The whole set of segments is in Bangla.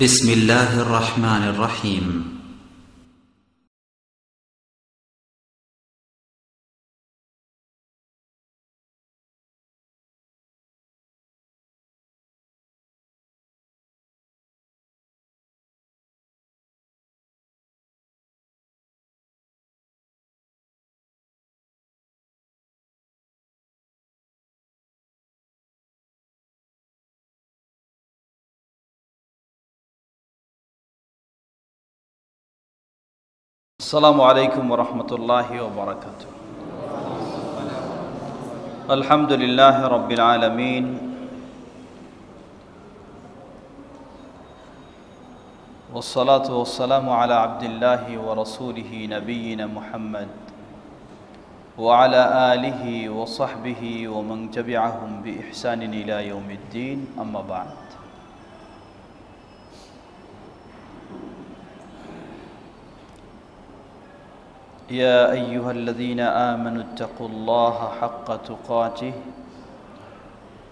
بسم الله الرحمن الرحيم السلام عليكم ورحمة الله وبركاته. الحمد لله رب العالمين والصلاة والسلام على عبد الله ورسوله نبينا محمد وعلى آله وصحبه ومن تبعهم بإحسان إلى يوم الدين. أما بعد. يا أيها الذين آمنوا اتقوا الله حق تقاته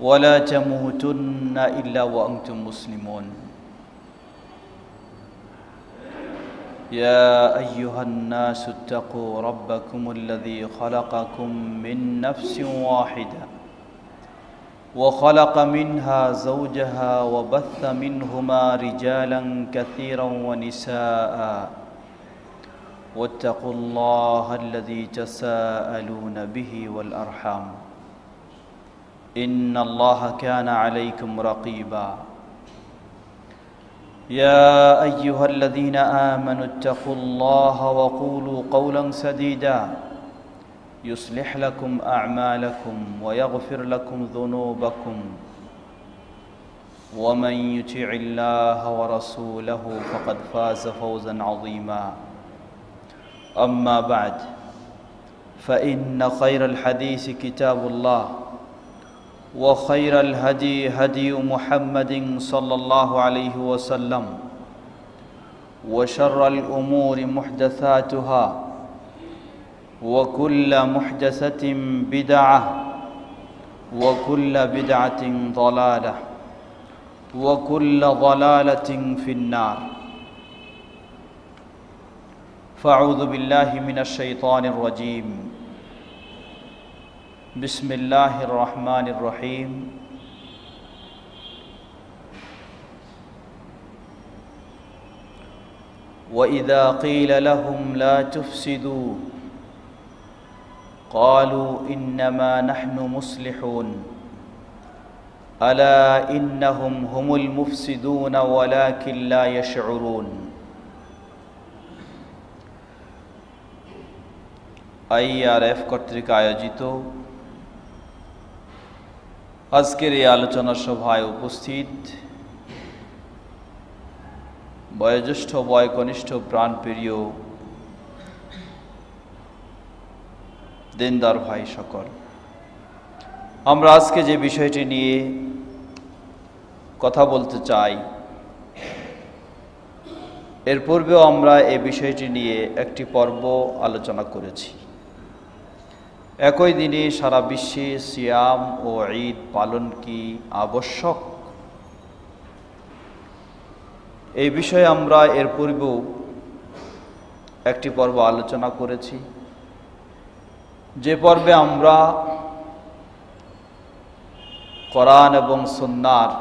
ولا تموتن إلا وأنتم مسلمون. يا أيها الناس اتقوا ربكم الذي خلقكم من نفس واحدة وخلق منها زوجها وبث منهما رجالا كثيرا ونساء واتقوا الله الذي تساءلون به والأرحام إن الله كان عليكم رقيبا. يا أيها الذين آمنوا اتقوا الله وقولوا قولا سديدا يصلح لكم أعمالكم ويغفر لكم ذنوبكم ومن يطع الله ورسوله فقد فاز فوزا عظيما. أما بعد فإن خير الحديث كتاب الله وخير الهدي هدي محمد صلى الله عليه وسلم وشر الأمور محدثاتها وكل محدثة بدعة وكل بدعة ضلالة وكل ضلالة في النار. فأعوذ بالله من الشيطان الرجيم. بسم الله الرحمن الرحيم. وإذا قيل لهم لا تفسدوا قالوا إنما نحن مصلحون ألا إنهم هم المفسدون ولكن لا يشعرون. IRF কর্তৃক আয়োজিত আজকের এই আলোচনা সভায় উপস্থিত বয়োজ্যেষ্ঠ বয়কনিষ্ঠ প্রাণপ্রিয় দিনদার ভাই সকল, আমরা আজকে যে বিষয়টি নিয়ে কথা বলতে চাই, এর পূর্বেও আমরা এই বিষয়টি নিয়ে একটি পর্ব আলোচনা করেছি। একই দিনে সারা বিশ্বে সিয়াম ও ঈদ পালন কি আবশ্যক, এই বিষয়ে আমরা এর পূর্বেও একটি পর্ব আলোচনা করেছি, যে পর্বে আমরা কোরআন এবং সুন্নাহর,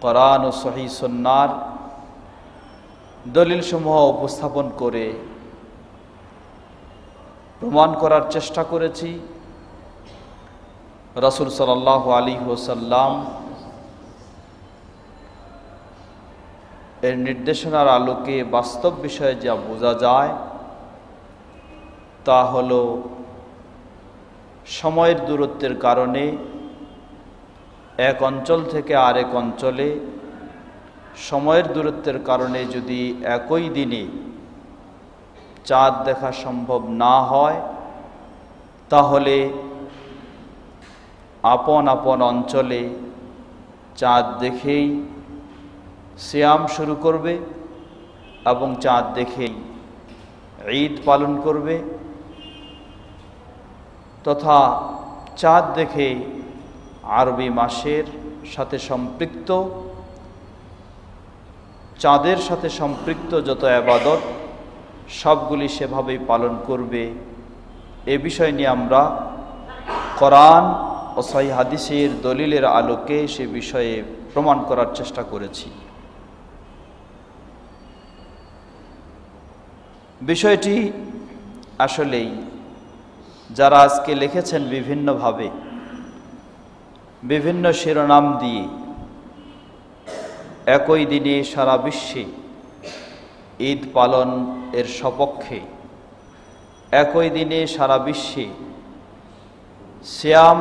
কোরআন ও সহিহ সুন্নাহর দলিলসমূহ উপস্থাপন করে প্রমাণ করার চেষ্টা করেছি রাসূল সাল্লাল্লাহু আলাইহি ওয়াসাল্লাম এর নির্দেশনার আলোকে বাস্তব বিষয়ে যা বোঝা যায় তা হলো সময়ের দূরত্বের কারণে এক অঞ্চল থেকে আরেক অঞ্চলে সময়ের দূরত্বের কারণে যদি একই দিনে চাঁদ দেখা সম্ভব না হয়, তাহলে আপন আপন অঞ্চলে চাঁদ দেখেই সিয়াম শুরু করবে এবং চাঁদ দেখেই ঈদ পালন করবে, তথা চাঁদ দেখে আরবি মাসের সাথে সম্পৃক্ত চাঁদের সাথে সম্পৃক্ত যত ইবাদত সবগুলি সেভাবেই পালন করবে। এ বিষয় নিয়ে আমরা কোরআন ও সহিহ হাদিসের দলিলের আলোকে সে বিষয়ে প্রমাণ করার চেষ্টা করেছি। বিষয়টি আসলেই যারা আজকে লিখেছেন বিভিন্নভাবে বিভিন্ন শিরোনাম দিয়ে একই দিনে সারা বিশ্বে ঈদ পালন এর সপক্ষে, একই দিনে সারা বিশ্বে সিয়াম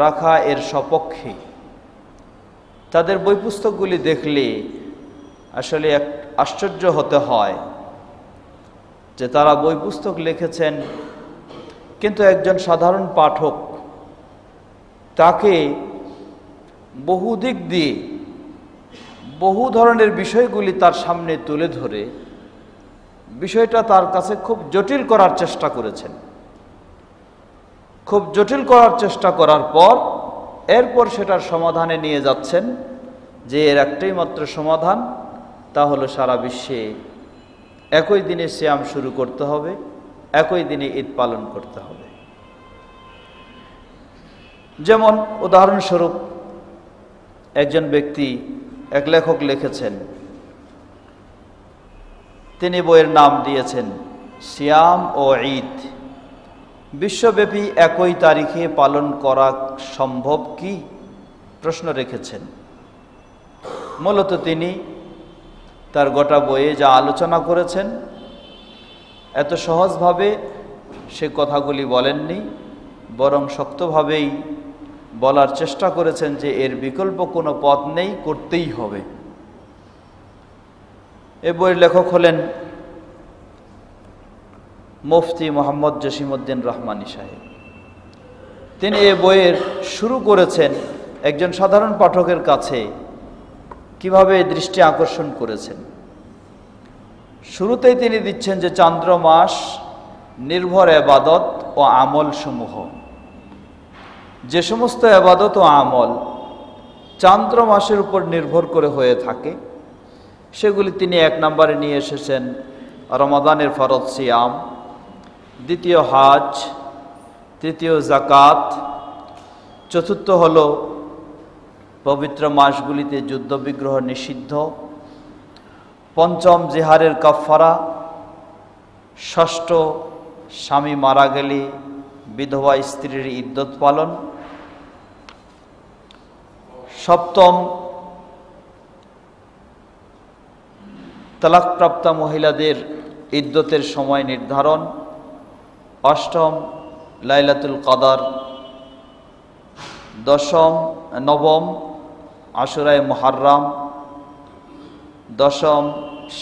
রাখা এর সপক্ষে, তাদের বই পুস্তকগুলি দেখলে আসলে এক আশ্চর্য হতে হয় যে তারা বই পুস্তক লিখেছেন, কিন্তু একজন সাধারণ পাঠক তাকে বহু দিক দিয়ে বহু ধরনের বিষয়গুলি তার সামনে তুলে ধরে বিষয়টা তার কাছে খুব জটিল করার চেষ্টা করেছেন। খুব জটিল করার চেষ্টা করার পর এরপর সেটার সমাধানে নিয়ে যাচ্ছেন যে এর একটাই মাত্র সমাধান, তা হলো সারা বিশ্বে একই দিনে সিয়াম শুরু করতে হবে, একই দিনে ঈদ পালন করতে হবে। যেমন উদাহরণস্বরূপ একজন ব্যক্তি, এক লেখক লিখেছেন, তিনি বইয়ের নাম দিয়েছেন সিয়াম ও ঈদ বিশ্বব্যাপী একই তারিখে পালন করা সম্ভব কি, প্রশ্ন রেখেছেন। মূলত তিনি তার গোটা বইয়ে যা আলোচনা করেছেন এত সহজভাবে সে কথাগুলি বলেননি, বরং শক্তভাবেই বলার চেষ্টা করেছেন যে এর বিকল্প কোনো পথ নেই, করতেই হবে। এ বইয়ের লেখক হলেন মুফতি মোহাম্মদ জসিমউদ্দিন রহমানী সাহেব। তিনি এ বইয়ের শুরু করেছেন একজন সাধারণ পাঠকের কাছে কিভাবে দৃষ্টি আকর্ষণ করেছেন। শুরুতেই তিনি দিচ্ছেন যে চান্দ্র মাস নির্ভর ইবাদত ও আমল সমূহ, যে সমস্ত ইবাদত ও আমল চান্দ্র মাসের উপর নির্ভর করে হয়ে থাকে সেগুলি তিনি এক নম্বরে নিয়ে এসেছেন রমাদানের ফরজ সিয়াম, দ্বিতীয় হাজ, তৃতীয় যাকাত, চতুর্থ হলো পবিত্র মাসগুলিতে যুদ্ধবিগ্রহ নিষিদ্ধ, পঞ্চম জিহারের কাফারা, ষষ্ঠ স্বামী মারা গেলে বিধবা স্ত্রীর ইদ্যত পালন, সপ্তম তালাকপ্রাপ্তা মহিলাদের ইদ্যতের সময় নির্ধারণ, অষ্টম লাইলাতুল কদর, নবম আশুরায়ে মুহাররম, দশম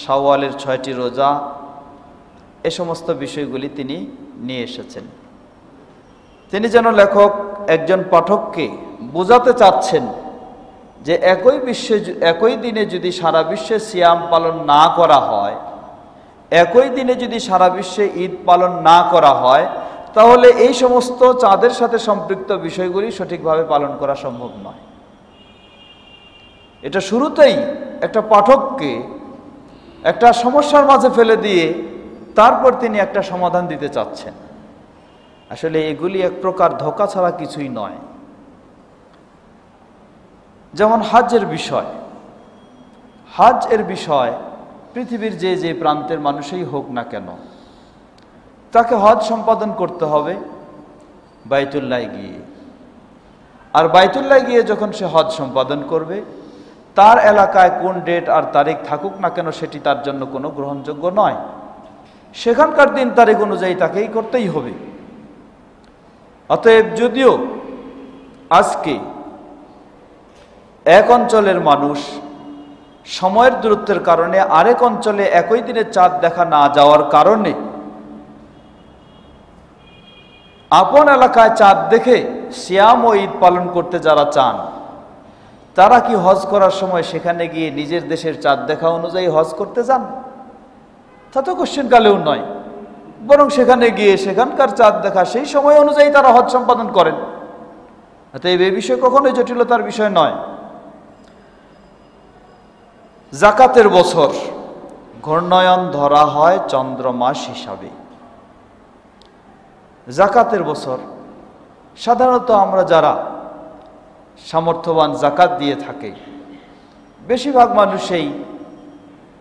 শাওয়ালের 6টি রোজা। এ সমস্ত বিষয়গুলি তিনি নিয়ে এসেছেন। তিনি যেন লেখক একজন পাঠককে বোঝাতে চাচ্ছেন যে একই দিনে যদি সারা বিশ্বে সিয়াম পালন না করা হয়, একই দিনে যদি সারা বিশ্বে ঈদ পালন না করা হয়, তাহলে এই সমস্ত চাঁদের সাথে সম্পৃক্ত বিষয়গুলি সঠিকভাবে পালন করা সম্ভব নয়। এটা শুরুতেই একটা পাঠককে একটা সমস্যার মাঝে ফেলে দিয়ে তারপর তিনি একটা সমাধান দিতে চাচ্ছেন। আসলে এগুলি এক প্রকার ধোঁকা ছাড়া কিছুই নয়। যেমন হজের বিষয়, হজ এর বিষয় পৃথিবীর যে যে প্রান্তের মানুষই হোক না কেন, তাকে হজ সম্পাদন করতে হবে বাইতুল্লাহ গিয়ে। আর বাইতুল্লাহ গিয়ে যখন সে হজ সম্পাদন করবে, তার এলাকায় কোন ডেট আর তারিখ থাকুক না কেন সেটি তার জন্য কোনো গ্রহণযোগ্য নয়। সেখানকার দিন তারিখ অনুযায়ী তাকেই করতেই হবে। অতএব যদিও আজকে এক অঞ্চলের মানুষ সময়ের দূরত্বের কারণে আরেক অঞ্চলে একই দিনে চাঁদ দেখা না যাওয়ার কারণে আপন এলাকায় চাঁদ দেখে সিয়াম ও ঈদ পালন করতে যারা চান, তারা কি হজ করার সময় সেখানে গিয়ে নিজের দেশের চাঁদ দেখা অনুযায়ী হজ করতে যান? তা তো কোশ্চেন কালেও নয়, বরং সেখানে গিয়ে সেখানকার চাঁদ দেখা সেই সময় অনুযায়ী তারা হজ সম্পাদন করেন। অতএব এই বিষয় কখনোই জটিলতার বিষয় নয়। জাকাতের বছর ঘূর্ণয়ন ধরা হয় চন্দ্রমাস হিসাবে। জাকাতের বছর সাধারণত আমরা যারা সামর্থ্যবান জাকাত দিয়ে থাকে, বেশিরভাগ মানুষই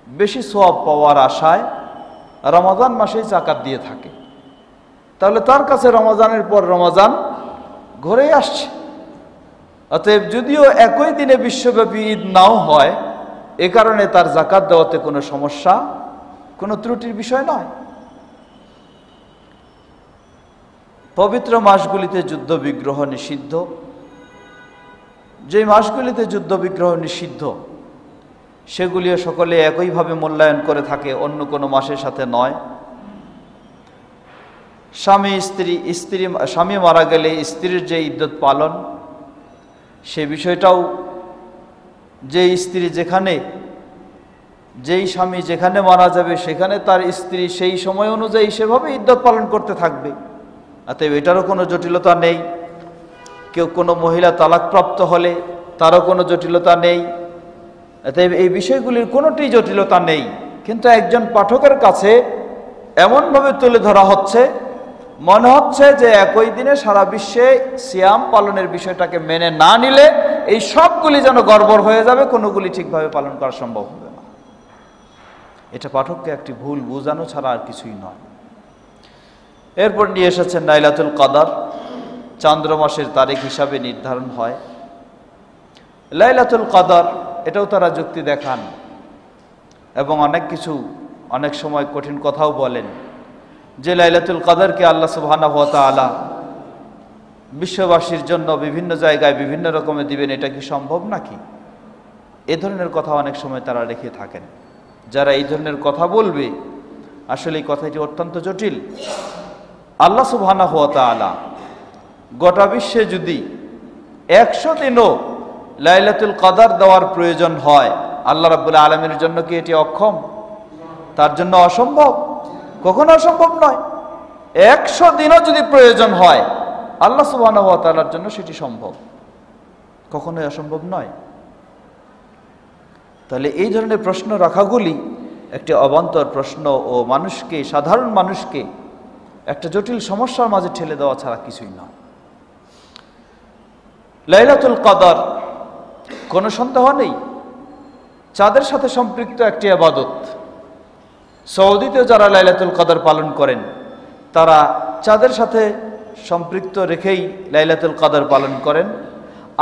বেশি সওয়াব পাওয়ার আশায় রমজান মাসেই জাকাত দিয়ে থাকে। তাহলে তার কাছে রমজানের পর রমজান ঘুরেই আসছে। অতএব যদিও একই দিনে বিশ্বব্যাপী ঈদ নাও হয়, এ কারণে তার জাকাত দেওয়াতে কোনো সমস্যা, কোনো ত্রুটির বিষয় নয়। পবিত্র মাসগুলিতে যুদ্ধ বিগ্রহ নিষিদ্ধ। যে মাসগুলিতে যুদ্ধ বিগ্রহ নিষিদ্ধ সেগুলিও সকলে একইভাবে মূল্যায়ন করে থাকে, অন্য কোনো মাসের সাথে নয়। স্বামী মারা গেলে স্ত্রীর যে ইদ্যত পালন, সে বিষয়টাও যেই স্বামী যেখানে মারা যাবে সেখানে তার স্ত্রী সেই সময় অনুযায়ী সেভাবে ইদ্যত পালন করতে থাকবে। অতএব এটারও কোনো জটিলতা নেই। কেউ কোনো মহিলা তালাকপ্রাপ্ত হলে তারও কোনো জটিলতা নেই। অতএব এই বিষয়গুলির কোনোটি জটিলতা নেই, কিন্তু একজন পাঠকের কাছে এমনভাবে তুলে ধরা হচ্ছে, মনে হচ্ছে যে একই দিনে সারা বিশ্বে সিয়াম পালনের বিষয়টাকে মেনে না নিলে এই সবগুলি যেন গড়বড় হয়ে যাবে, কোনোগুলি ঠিকভাবে পালন করা সম্ভব হবে না। এটা পাঠককে একটি ভুল বোঝানো ছাড়া আর কিছুই নয়। এরপর নিয়ে এসেছেন লাইলাতুল কদর, চন্দ্র মাসের তারিখ হিসাবে নির্ধারণ হয়। লাইলাতুল কদর এটাও তারা যুক্তি দেখান এবং অনেক সময় কঠিন কথাও বলেন যে লাইলাতুল কদরকে আল্লাহ সুবহানাহু ওয়া তাআলা বিশ্ববাসীর জন্য বিভিন্ন জায়গায় বিভিন্ন রকমে দিবেন, এটা কি সম্ভব নাকি? এ ধরনের কথা অনেক সময় তারা রেখে থাকেন। যারা এই ধরনের কথা বলবে, আসলে এই কথাটি অত্যন্ত জটিল। আল্লাহ সুবহানাহু ওয়া তাআলা গোটা বিশ্বে যদি 100 দিনও লাইলাতুল কদর দেওয়ার প্রয়োজন হয়, আল্লাহ রাব্বুল আলামিনের জন্য কি এটি অক্ষম? তার জন্য অসম্ভব? কখনো অসম্ভব নয়। 100 দিনও যদি প্রয়োজন হয়, আল্লাহ সুবহানাহু ওয়া তাআলার জন্য সেটি সম্ভব, কখনোই অসম্ভব নয়। তাহলে এই ধরনের প্রশ্ন রাখাগুলি একটি অবান্তর প্রশ্ন ও সাধারণ মানুষকে একটা জটিল সমস্যার মাঝে ঠেলে দেওয়া ছাড়া কিছুই না। লাইলাতুল কদর কোনো সন্দেহ নেই চাঁদের সাথে সম্পৃক্ত একটি ইবাদত। সৌদিতে যারা লাইলাতুল কদর পালন করেন তারা চাঁদের সাথে সম্পৃক্ত রেখেই লাইলাতুল কদর পালন করেন।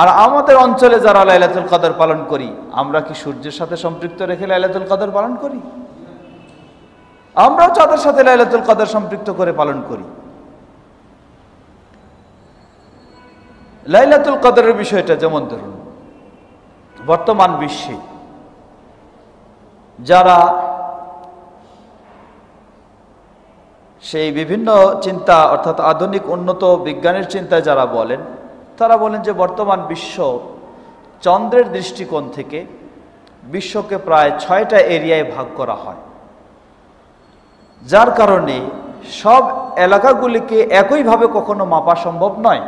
আর আমাদের অঞ্চলে যারা লাইলাতুল কদর পালন করি, আমরা কি সূর্যের সাথে সম্পৃক্ত রেখে লাইলাতুল কদর পালন করি? আমরাও চাঁদের সাথে লাইলাতুল কদর সম্পৃক্ত করে পালন করি। লাইলাতুল কদরের বিষয়টা যেমন ধরুন, বর্তমান বিশ্বে যারা সেই বিভিন্ন চিন্তা অর্থাৎ আধুনিক উন্নত বিজ্ঞানের চিন্তায় যারা বলেন, তারা বলেন যে বর্তমান বিশ্ব চন্দ্রের দৃষ্টিকোণ থেকে বিশ্বকে প্রায় 6টা এরিয়ায় ভাগ করা হয়, যার কারণে সব এলাকাগুলিকে একইভাবে কখনো মাপা সম্ভব নয়।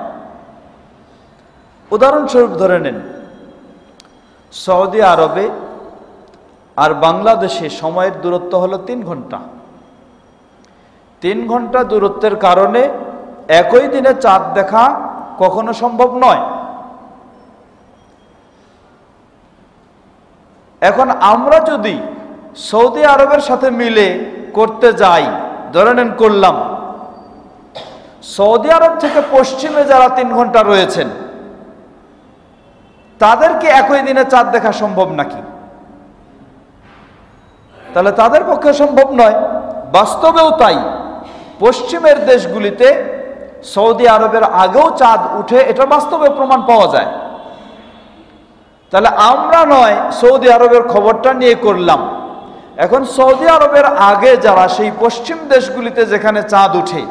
উদাহরণস্বরূপ ধরে নেন, সৌদি আরবে আর বাংলাদেশে সময়ের দূরত্ব হলো 3 ঘন্টা। 3 ঘন্টা দূরত্বের কারণে একই দিনে চাঁদ দেখা কখনো সম্ভব নয়। এখন আমরা যদি সৌদি আরবের সাথে মিলে করতে যাই, ধরে নেন করলাম, সৌদি আরব থেকে পশ্চিমে যারা 3 ঘন্টা রয়েছেন তাদেরকে একই দিনে চাঁদ দেখা সম্ভব নাকি? তাহলে তাদের পক্ষে সম্ভব নয়। বাস্তবেও তাই, পশ্চিমের দেশগুলিতে সৌদি আরবের আগেও চাঁদ উঠে, এটা বাস্তবে প্রমাণ পাওয়া যায়। তাহলে আমরা নয় সৌদি আরবের খবরটা নিয়ে করলাম, এখন সৌদি আরবের আগে যারা সেই পশ্চিম দেশগুলিতে যেখানে চাঁদ উঠে,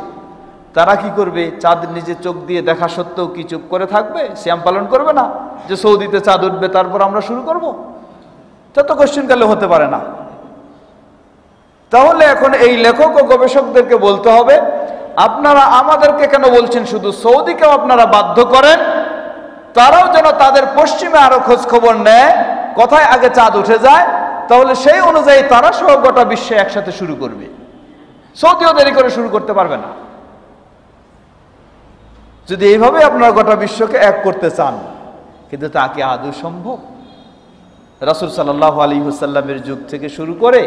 তারা কি করবে? চাঁদ নিজে চোখ দিয়ে দেখা সত্ত্বেও কি চুপ করে থাকবে? সিয়াম পালন করবে না যে সৌদিতে চাঁদ উঠবে তারপর আমরা শুরু করব? তা তো কোশ্চেনকালে হতে পারে না। তাহলে এখন এই লেখক ও গবেষকদেরকে বলতে হবে, আপনারা আমাদেরকে কেন বলছেন শুধু সৌদিকেও আপনারা বাধ্য করেন, তারাও যেন তাদের পশ্চিমে আরো খোঁজ খবর নেয়, কোথায় আগে চাঁদ উঠে যায়, তাহলে সেই অনুযায়ী তারা সহ গোটা বিশ্বে একসাথে শুরু করবে। সৌদিও দেরি করে শুরু করতে পারবে না। যদি এইভাবে আপনারা গোটা বিশ্বকে এক করতে চান, কিন্তু তা কি আদৌ সম্ভব? রাসূল সাল্লাল্লাহু আলাইহি ওয়াসাল্লামের যুগ থেকে শুরু করে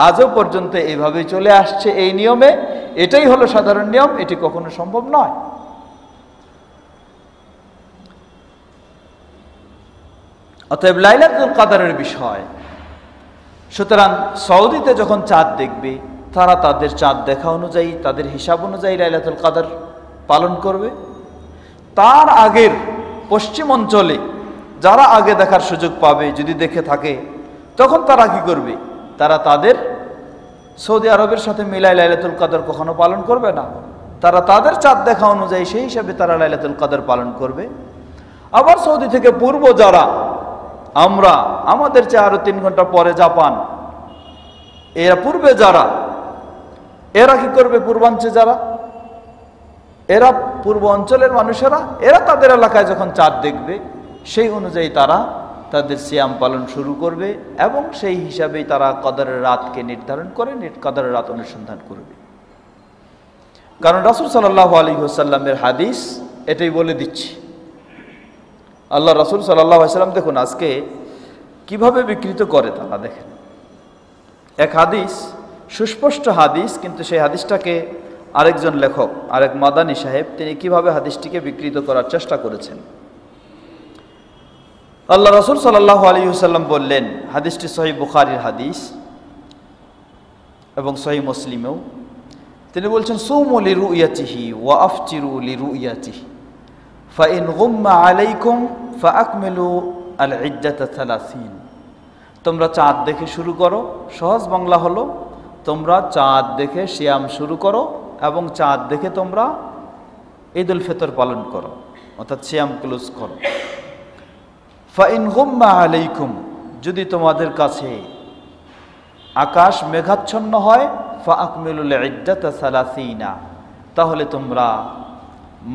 আজও পর্যন্ত এইভাবেই চলে আসছে এই নিয়মে। এটাই হলো সাধারণ নিয়ম, এটি কখনো সম্ভব নয়। অতএব লাইলাতুল কদরের বিষয়, সুতরাং সৌদিতে যখন চাঁদ দেখবে, তারা তাদের চাঁদ দেখা অনুযায়ী, তাদের হিসাব অনুযায়ী লাইলাতুল কদর পালন করবে। তার আগের পশ্চিম অঞ্চলে যারা আগে দেখার সুযোগ পাবে, যদি দেখে থাকে, তখন তারা কি করবে? তারা তাদের সৌদি আরবের সাথে মিলাই লাইলাতুল কদর কখনো পালন করবে না। তারা তাদের চাঁদ দেখা অনুযায়ী সেই হিসাবে তারা লাইলাতুল কদর পালন করবে। আবার সৌদি থেকে পূর্ব যারা, আমরা আমাদের চেয়ে আরো 3 ঘন্টা পরে জাপান, এরা পূর্বে যারা, এরা কি করবে? পূর্বাঞ্চলে যারা, এরা পূর্ব অঞ্চলের মানুষেরা, এরা তাদের এলাকায় যখন চাঁদ দেখবে, সেই অনুযায়ী তারা তাদের সিয়াম পালন শুরু করবে এবং সেই হিসাবেই তারা কদরের রাতকে নির্ধারণ করে কদরের রাত অনুসন্ধান করবে। কারণ রাসূল সাল্লাল্লাহু আলাইহি ওয়াসাল্লামের হাদিস এটাই বলে দিচ্ছে। আল্লাহ রাসূল সাল্লাল্লাহু আলাইহি ওয়াসাল্লাম দেখুন আজকে কিভাবে বিকৃত করে তারা, দেখেন। এক হাদিস, সুস্পষ্ট হাদিস, কিন্তু সেই হাদিসটাকে আরেকজন লেখক, আরেক মাদানী সাহেব, তিনি কিভাবে হাদিসটিকে বিকৃত করার চেষ্টা করেছেন। আল্লাহ রাসূল সাল্লাল্লাহু আলাইহি ওয়াসাল্লাম বললেন, হাদিসটি সহিহ বুখারীর হাদিস এবং সহিহ মুসলিমেও, তিনি বলছেন, সুমু লিরুয়াতিহি ওয়া আফতিরু লিরুয়াতিহি ফাইন গুম্মা আলাইকুম ফাআকমিলু আল ইদ্দাতা 30। তোমরা চাঁদ দেখে শুরু করো, সহজ বাংলা হলো তোমরা চাঁদ দেখে সিয়াম শুরু করো এবং চাঁদ দেখে তোমরা ঈদুল ফিতর পালন করো, অর্থাৎ সিয়াম ক্লোজ করো। ফাইন গুম্মা আলাইকুম, যদি তোমাদের কাছে আকাশ মেঘাচ্ছন্ন হয়, ফাআকমিলুল ইদ্দাতা 30, তাহলে তোমরা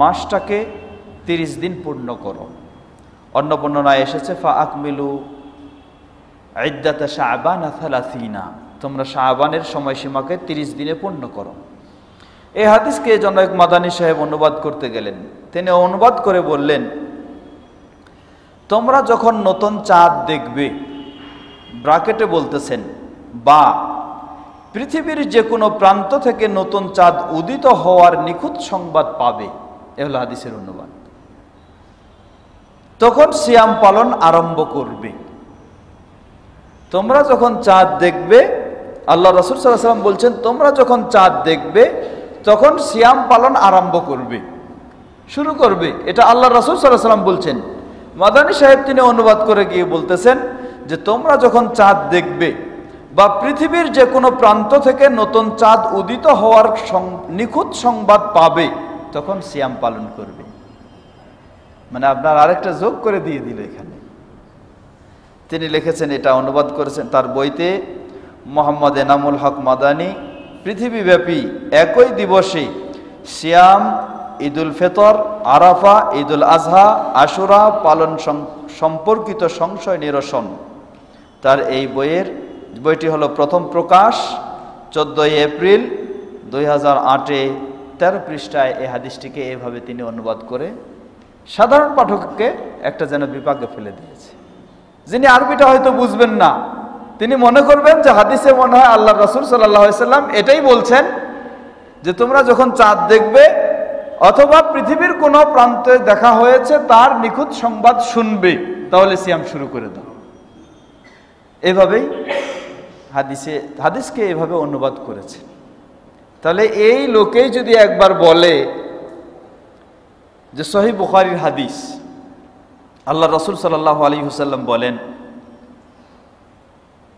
মাসটাকে 30 দিন পূর্ণ করো। অন্য বর্ণনায় এসেছে ফাআকমিলু ইদ্দাতা শাবানা 30, তোমরা শাবানের সময়সীমাকে 30 দিনে পূর্ণ করো। এই হাদিসকে জনক মাদানী সাহেব অনুবাদ করতে গেলেন, তিনি অনুবাদ করে বললেন, তোমরা যখন নতুন চাঁদ দেখবে, ব্রাকেটে বলতেছেন, বা পৃথিবীর যে কোনো প্রান্ত থেকে নতুন চাঁদ উদিত হওয়ার নিখুঁত সংবাদ পাবে, এ হলো হাদিসের অনুবাদ, তখন সিয়াম পালন আরম্ভ করবে। তোমরা যখন চাঁদ দেখবে, আল্লাহ রাসূল সাল্লাল্লাহু আলাইহি ওয়াসাল্লাম বলছেন, তোমরা যখন চাঁদ দেখবে তখন সিয়াম পালন আরম্ভ করবে, শুরু করবে। এটা আল্লাহ রাসূল সাল্লাল্লাহু আলাইহি ওয়াসাল্লাম বলছেন। মাদানী সাহেব তিনি অনুবাদ করে গিয়ে বলতেছেন যে তোমরা যখন চাঁদ দেখবে বা পৃথিবীর যে কোনো প্রান্ত থেকে নতুন চাঁদ উদিত হওয়ার নিখুঁত সংবাদ পাবে, তখন সিয়াম পালন করবে। মানে আপনার আরেকটা যোগ করে দিয়ে দিল এখানে। তিনি লিখেছেন, এটা অনুবাদ করেছেন তার বইতে মোহাম্মদ এনামুল হক মাদানী, পৃথিবীব্যাপী একই দিবসে সিয়াম, ঈদুল ফিতর, আরাফা, ঈদুল আজহা, আশুরা পালন সম্পর্কিত সংশয় নিরসন। তার এই বইটি হলো প্রথম প্রকাশ 14 এপ্রিল 2008-এ 13 পৃষ্ঠায় এই হাদিসটিকে এভাবে তিনি অনুবাদ করে সাধারণ পাঠককে একটা যেন বিপাকে ফেলে দিয়েছে। যিনি আরবিটা হয়তো বুঝবেন না, তিনি মনে করবেন যে হাদিসে মনে হয় আল্লাহ রাসূল সাল্লাল্লাহু আলাইহি ওয়াসাল্লাম এটাই বলছেন যে তোমরা যখন চাঁদ দেখবে অথবা পৃথিবীর কোনো প্রান্তে দেখা হয়েছে তার নিখুঁত সংবাদ শুনবে, তাহলে সিয়াম শুরু করে দাও। এভাবেই হাদিসকে এভাবে অনুবাদ করেছে। তাহলে এই লোকেই যদি একবার বলে যে সহিহ বুখারীর হাদিস, আল্লাহ রাসূল সাল্লাল্লাহু আলাইহি ওয়াসাল্লাম বলেন,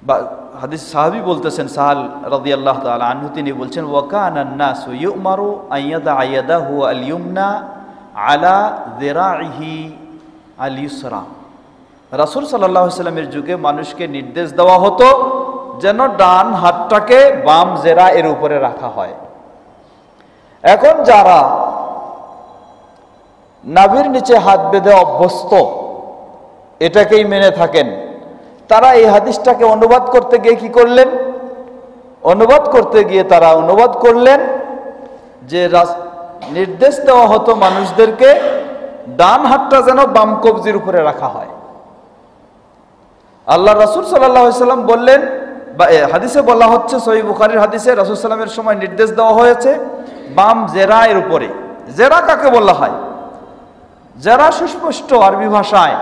বা হাদিস সাহাবী বলতেছেন, সাহাল রাদিয়াল্লাহু তাআলা আনহু, তিনি বলছেন, ওয়া কানা আন-নাসু ইউমারু আইয়াদা আয়াদাহু আল-ইয়ুমনা আলা যিরাইহি আল-ইউসরা। রাসূল সাল্লাল্লাহু আলাইহি ওয়াসাল্লামের যুগে মানুষকে নির্দেশ দেওয়া হতো যেন ডান হাতটাকে বাম জেরা এর উপরে রাখা হয়। এখন যারা নাভির নিচে হাত বেঁধে অভ্যস্ত, এটাকেই মেনে থাকেন, তারা এই হাদিসটাকে অনুবাদ করতে গিয়ে কি করলেন? অনুবাদ করতে গিয়ে তারা অনুবাদ করলেন যে নির্দেশ দেওয়া হতো মানুষদেরকে ডান হাতটা যেন বাম কবজির উপরে রাখা হয়। আল্লাহ রাসূল সাল্লাল্লাহু আলাইহি সাল্লাম বললেন, বা হাদিসে বলা হচ্ছে, সহিহ বুখারীর হাদিসে, রাসূল সাল্লামের সময় নির্দেশ দেওয়া হয়েছে বাম জেরা এর উপরে। জেরা কাকে বলা হয়? জেরা সুস্পষ্ট আরবি ভাষায়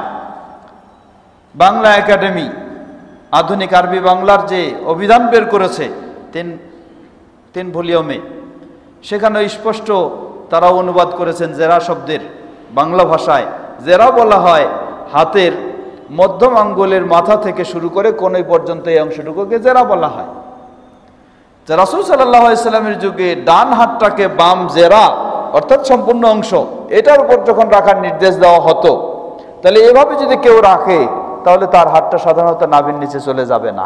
বাংলা একাডেমি আধুনিক আরবি বাংলার যে অভিধান বের করেছে তিন ভলিউমে, সেখানে স্পষ্ট তারা অনুবাদ করেছেন জেরা শব্দের বাংলা ভাষায় জেরা বলা হয় হাতের মধ্যম আঙ্গুলের মাথা থেকে শুরু করে কোণে পর্যন্ত এই অংশটুকুকে জেরা বলা হয়। রাসূল সাল্লাল্লাহু আলাইহি সাল্লামের যুগে ডান হাতটাকে বাম জেরা অর্থাৎ সম্পূর্ণ অংশ এটার উপর যখন রাখার নির্দেশ দেওয়া হতো, তাহলে এভাবে যদি কেউ রাখে তাহলে তার হাতটা সাধারণত নাভির নিচে চলে যাবে না।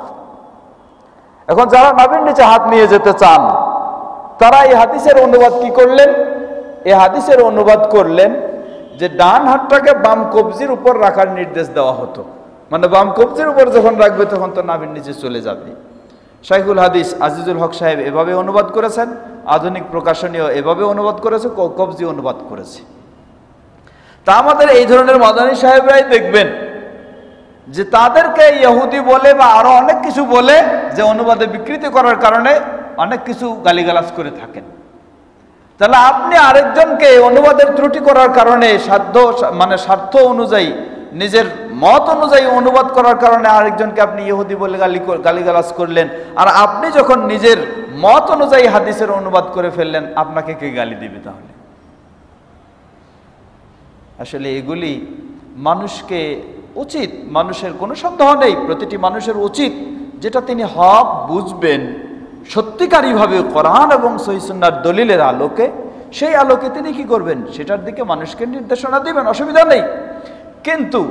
এখন যারা নাভির নিচে হাত নিয়ে যেতে চান তারা এই হাদিসের অনুবাদ কি করলেন? এই হাদিসের অনুবাদ করলেন যে ডান হাতটাকে বাম কবজির উপর রাখার নির্দেশ দেওয়া হতো, মানে বাম কবজির উপর যখন রাখবে তখন তো নাভির নিচে চলে যাবে। শাইখুল হাদিস আজিজুল হক সাহেব এভাবে অনুবাদ করেছেন, আধুনিক প্রকাশনীয় এভাবে অনুবাদ করেছে, কবজি অনুবাদ করেছে। তা আমাদের এই ধরনের মাদানী সাহেবরাই দেখবেন যে তাদেরকে ইহুদি বলে বা আরো অনেক কিছু বলে যে অনুবাদে বিকৃতি করার কারণে অনেক কিছু গালিগালাজ করে থাকেন। তাহলে আপনি আরেকজনকে অনুবাদের ত্রুটি করার কারণে স্বার্থ অনুযায়ী নিজের মত অনুযায়ী অনুবাদ করার কারণে আরেকজনকে আপনি ইহুদি বলে গালিগালাজ করলেন, আর আপনি যখন নিজের মত অনুযায়ী হাদিসের অনুবাদ করে ফেললেন, আপনাকে কে গালি দিবে? তাহলে আসলে এগুলি মানুষকে উচিত, মানুষের কোনো সন্দেহ নেই, প্রতিটি মানুষের উচিত যেটা তিনি হক বুঝবেন সত্যিকারীভাবে কোরআন এবং সহিহ সুন্নাহর দলিলের আলোকে, সেই আলোকে তিনি কি করবেন? সেটার দিকে মানুষকে নির্দেশনা দিবেন, অসুবিধা নেই। কিন্তু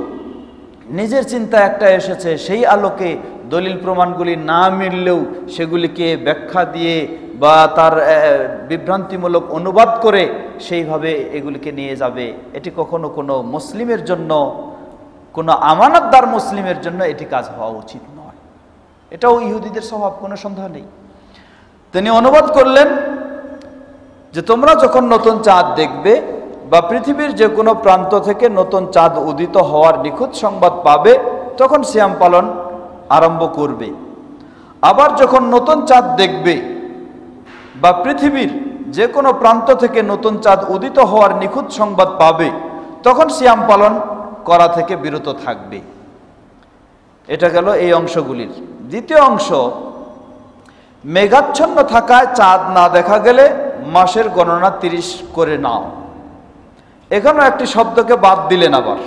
নিজের চিন্তা একটা এসেছে, সেই আলোকে দলিল প্রমাণগুলি না মিললেও সেগুলিকে ব্যাখ্যা দিয়ে বা তার বিভ্রান্তিমূলক অনুবাদ করে সেইভাবে এগুলিকে নিয়ে যাবে, এটি কখনো কোনো মুসলিমের জন্য, কোনো আমানতদার মুসলিমের জন্য এটি কাজ হওয়া উচিত নয়। এটাও ইহুদিদের স্বভাব, কোনো সন্দেহ নেই। তিনি অনুবাদ করলেন যে তোমরা যখন নতুন চাঁদ দেখবে বা পৃথিবীর যে কোনো প্রান্ত থেকে নতুন চাঁদ উদিত হওয়ার নিখুঁত সংবাদ পাবে, তখন সিয়াম পালন আরম্ভ করবে। আবার যখন নতুন চাঁদ দেখবে বা পৃথিবীর যে কোনো প্রান্ত থেকে নতুন চাঁদ উদিত হওয়ার নিখুঁত সংবাদ পাবে, তখন সিয়াম পালন করা থেকে বিরত থাকবে। এটা গেল এই অংশগুলির। দ্বিতীয় অংশ, মেঘাচ্ছন্ন থাকায় চাঁদ না দেখা গেলে মাসের গণনা 30 করে নাও। এখানেও একটি শব্দকে বাদ দিলেন, আবার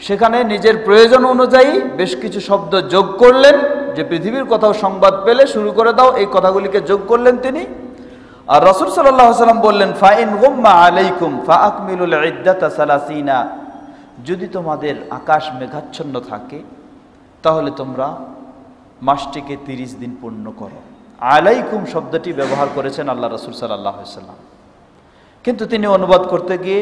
সেখানে নিজের প্রয়োজন অনুযায়ী বেশ কিছু শব্দ যোগ করলেন, যে পৃথিবীর কোথাও সংবাদ পেলে শুরু করে দাও, এই কথাগুলিকে যোগ করলেন তিনি। আর রাসূল সাল্লাল্লাহু আলাইহি ওয়াসাল্লাম বললেন, ফাইন গুম্মা আলাইকুম ফাআকমিলুল ইদ্দাতা 30, যদি তোমাদের আকাশ মেঘাচ্ছন্ন থাকে তাহলে তোমরা মাসটিকে 30 দিন পূর্ণ করো। আলাইকুম শব্দটি ব্যবহার করেছেন আল্লাহ রাসূল সাল্লাল্লাহু আলাইহি ওয়াসাল্লাম, কিন্তু তিনি অনুবাদ করতে গিয়ে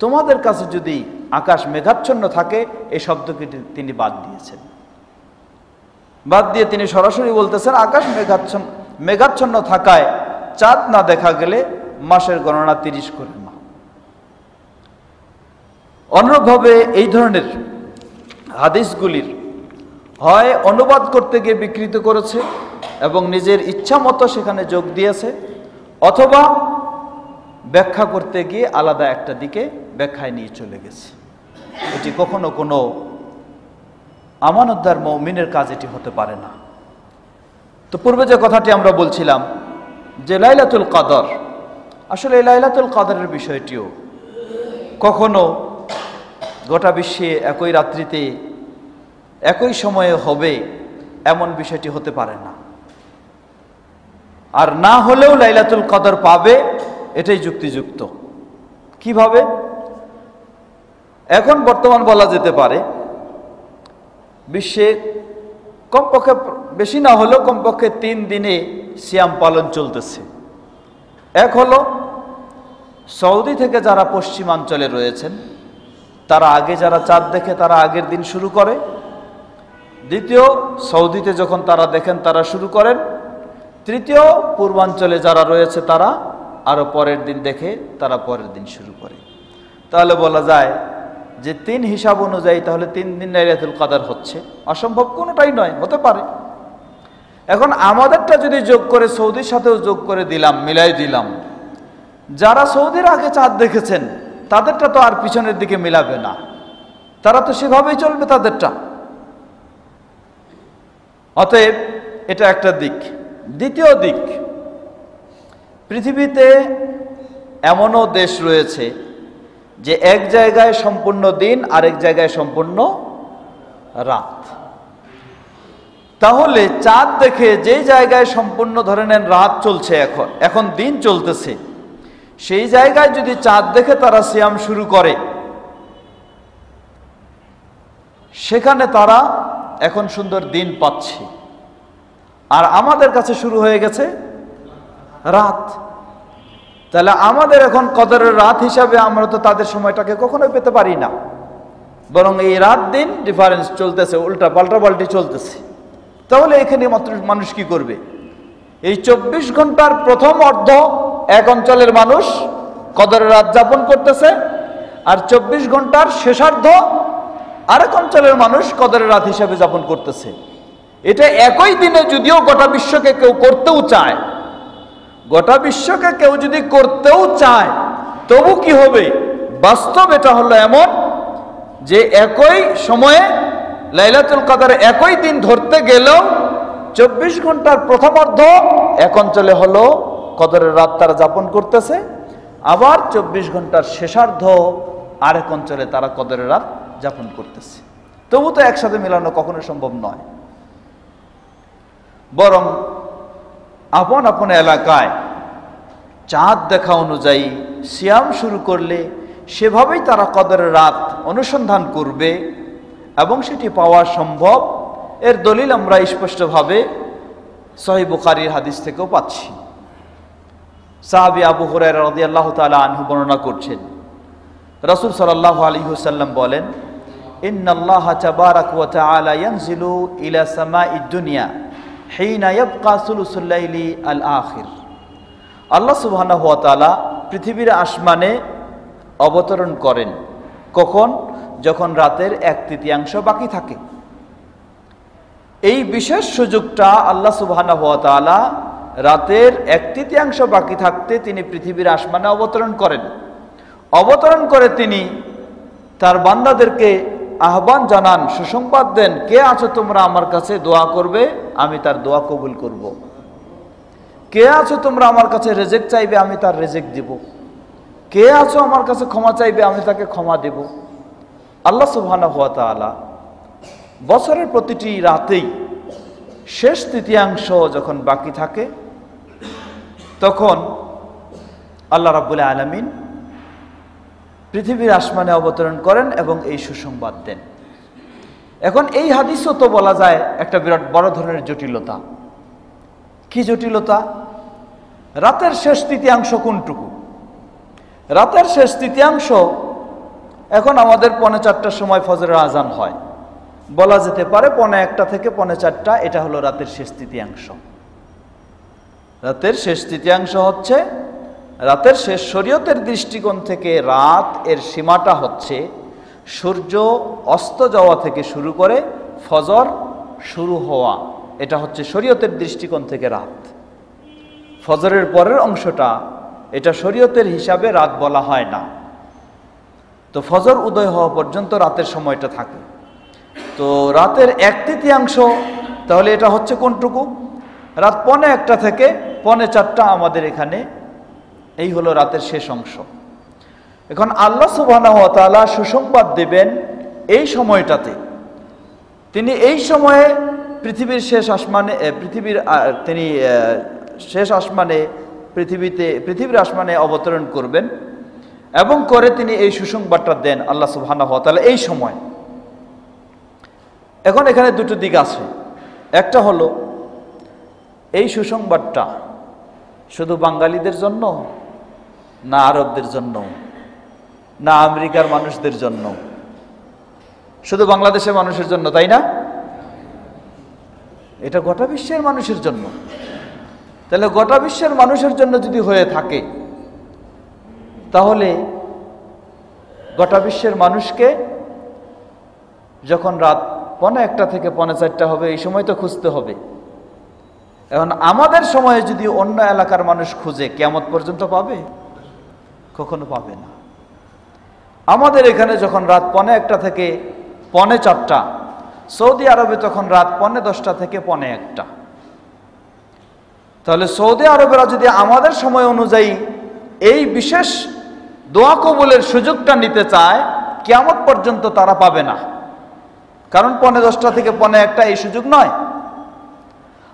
তোমাদের কাছে যদি আকাশ মেঘাচ্ছন্ন থাকে এই শব্দকে তিনি বাদ দিয়েছেন। বাদ দিয়ে তিনি সরাসরি বলতেছেন আকাশ মেঘাচ্ছন্ন থাকায় চাঁদ না দেখা গেলে মাসের গণনা 30 করে নাও। অনুরূপভাবে এই ধরনের হাদিসগুলির হয় অনুবাদ করতে গিয়ে বিকৃত করেছে এবং নিজের ইচ্ছা মতো সেখানে যোগ দিয়েছে, অথবা ব্যাখ্যা করতে গিয়ে আলাদা একটা দিকে ব্যাখ্যায় নিয়ে চলে গেছে। এটি কখনো কোনো আমানতদার মুমিনের কাজ এটি হতে পারে না। তো পূর্বে যে কথাটি আমরা বলছিলাম যে লাইলাতুল কদর, আসলে এই লাইলাতুল কদরের বিষয়টিও কখনো গোটা বিশ্বে একই রাত্রিতে একই সময়ে হবে এমন বিষয়টি হতে পারে না। আর না হলেও লাইলাতুল কদর পাবে, এটাই যুক্তিযুক্ত। কিভাবে? এখন বর্তমান বলা যেতে পারে বিশ্বে কমপক্ষে, বেশি না হলেও কমপক্ষে 3 দিনে সিয়াম পালন চলতেছে। এক হলো সৌদি থেকে যারা পশ্চিমাঞ্চলে রয়েছেন তারা আগে, যারা চাঁদ দেখে তারা আগের দিন শুরু করে, দ্বিতীয়, সৌদিতে যখন তারা দেখেন তারা শুরু করেন। তৃতীয়, পূর্বাঞ্চলে যারা রয়েছে তারা আরও পরের দিন দেখে তারা পরের দিন শুরু করে। তাহলে বলা যায় যে 3 হিসাব অনুযায়ী তাহলে 3 দিন লাইলাতুল কদর হচ্ছে। অসম্ভব কোনোটাই নয়, হতে পারে। এখন আমাদেরটা যদি যোগ করে সৌদির সাথেও যোগ করে দিলাম, মিলাই দিলাম, যারা সৌদির আগে চাঁদ দেখেছেন তাদেরটা তো আর পিছনের দিকে মিলাবে না, তারা তো সেভাবেই চলবে তাদেরটা। অতএব এটা একটা দিক। দ্বিতীয় দিক, পৃথিবীতে এমনও দেশ রয়েছে যে এক জায়গায় সম্পূর্ণ দিন, আরেক জায়গায় সম্পূর্ণ রাত। তাহলে চাঁদ দেখে যেই জায়গায় সম্পূর্ণ ধরে নেন রাত চলছে, এখন দিন চলতেছে, সেই জায়গায় যদি চাঁদ দেখে তারা সিয়াম শুরু করে, সেখানে তারা এখন সুন্দর দিন পাচ্ছে, আর আমাদের কাছে শুরু হয়ে গেছে রাত। তাহলে আমাদের এখন কদরের রাত হিসাবে আমরা তো তাদের সময়টাকে কখনোই পেতে পারি না, বরং এই রাত দিন ডিফারেন্স চলতেছে, উল্টা পাল্টাপাল্টি চলতেছে। তাহলে এখানে মাত্র মানুষ কি করবে? এই 24 ঘন্টার প্রথম অর্ধ এক অঞ্চলের মানুষ কদরের রাত যাপন করতেছে, আর 24 ঘন্টার শেষার্ধ আরেক অঞ্চলের মানুষ কদরের রাত হিসাবে যাপন করতেছে। এটা একই দিনে যদিও গোটা বিশ্বকে কেউ করতেও চায়, গোটা বিশ্বকে কেউ যদি করতেও চায়, তবু কি হবে? বাস্তব এটা হলো এমন যে একই সময়ে লাইলাতুল কদরে একই দিন ধরতে গেলেও 24 ঘন্টার প্রথম অর্ধ এক অঞ্চলে হলো কদরের রাত তারা যাপন করতেছে, আবার 24 ঘন্টার শেষার্ধ আরেক অঞ্চলে তারা কদরের রাত যাপন করতেছে। তবু তো একসাথে মেলানো কখনো সম্ভব নয়, বরং আপন আপন এলাকায় চাঁদ দেখা অনুযায়ী সিয়াম শুরু করলে সেভাবেই তারা কদরের রাত অনুসন্ধান করবে এবং সেটি পাওয়া সম্ভব। এর দলিল আমরা স্পষ্টভাবে সহিহ বুখারীর হাদিস থেকেও পাচ্ছি। সাহাবী আবু হুরায়রা রাদিয়াল্লাহু তাআলা আনহু বর্ণনা করছেন, রাসূল সাল্লাল্লাহু আলাইহি ওয়াসাল্লাম বলেন, ইন্নাল্লাহা তাবারাকা ওয়া তাআলা ইয়ানজিলু ইলা সামাঈদ দুনিয়া হিনা ইয়াবকা সুলুসুল লাইলি আল আখির। আল্লাহ সুবহানাহু ওয়া তাআলা পৃথিবীর আসমানে অবতরণ করেন। কখন? যখন রাতের 1/3 বাকি থাকে। এই বিশেষ সুযোগটা আল্লাহ সুবহানাহু ওয়া তাআলা রাতের 1/3 বাকি থাকতে তিনি পৃথিবীর আসমানে অবতরণ করেন। অবতরণ করে তিনি তার বান্দাদেরকে আহ্বান জানান, সুসংবাদ দেন, কে আছো তোমরা আমার কাছে দোয়া করবে, আমি তার দোয়া কবুল করব। কে আছো তোমরা আমার কাছে রিজিক চাইবে, আমি তার রিজিক দিব। কে আছো আমার কাছে ক্ষমা চাইবে, আমি তাকে ক্ষমা দেব। আল্লাহ সুবহানাহু ওয়া তাআলা বছরের প্রতিটি রাতেই শেষ তৃতীয়াংশ যখন বাকি থাকে, তখন আল্লাহ রাব্বুল আলামিন পৃথিবীর আসমানে অবতরণ করেন এবং এই সুসংবাদ দেন। এখন এই হাদিসও তো বলা যায় একটা বিরাট বড় ধরনের জটিলতা। কি জটিলতা? রাতের শেষ তৃতীয়াংশ কোনটুকু? রাতের শেষ তৃতীয়াংশ, এখন আমাদের 3:45টার সময় ফজরের আজান হয়, বলা যেতে পারে 1:45 থেকে 4:45 এটা হলো রাতের শেষ তৃতীয়াংশ। রাতের শেষ তৃতীয়াংশ হচ্ছে রাতের শেষ। শরীয়তের দৃষ্টিকোণ থেকে রাত এর সীমাটা হচ্ছে সূর্য অস্ত যাওয়া থেকে শুরু করে ফজর শুরু হওয়া, এটা হচ্ছে শরীয়তের দৃষ্টিকোণ থেকে রাত। ফজরের পরের অংশটা এটা শরীয়তের হিসাবে রাত বলা হয় না। তো ফজর উদয় হওয়া পর্যন্ত রাতের সময়টা থাকে। তো রাতের 1/3 তাহলে এটা হচ্ছে কোনটুকু? রাত 1:45 থেকে 4:45 আমাদের এখানে, এই হলো রাতের শেষ অংশ। এখন আল্লাহ সুবহানাহু ওয়া তাআলা সুসংবাদ দেবেন এই সময়টাতে। তিনি এই সময়ে পৃথিবীর শেষ আসমানে তিনি শেষ আসমানে পৃথিবীর আসমানে অবতরণ করবেন এবং করে তিনি এই সুসংবাদটা দেন আল্লাহ সুবহানাহু ওয়া তাআলা এই সময়। এখন এখানে দুটো দিক আছে। একটা হলো এই সুসংবাদটা শুধু বাঙালিদের জন্য, না আরবদের জন্য, না আমেরিকার মানুষদের জন্য, শুধু বাংলাদেশের মানুষের জন্য, তাই না? এটা গোটা বিশ্বের মানুষের জন্য। তাহলে গোটা বিশ্বের মানুষের জন্য যদি হয়ে থাকে, তাহলে গোটা বিশ্বের মানুষকে যখন রাত 1:45 থেকে 4:45 হবে, এই সময় তো খুঁজতে হবে। এখন আমাদের সময়ে যদি অন্য এলাকার মানুষ খুঁজে, কিয়ামত পর্যন্ত পাবে? কখনো পাবে না। আমাদের এখানে যখন রাত 1:45 থেকে 4:45, সৌদি আরবে তখন রাত 10:45 থেকে 1:45। তাহলে সৌদি আরবেরা যদি আমাদের সময় অনুযায়ী এই বিশেষ দোয়া কবুলের সুযোগটা নিতে চায়, কিয়ামত পর্যন্ত তারা পাবে না। কারণ 10:45 থেকে 1:45 এই সুযোগ নয়।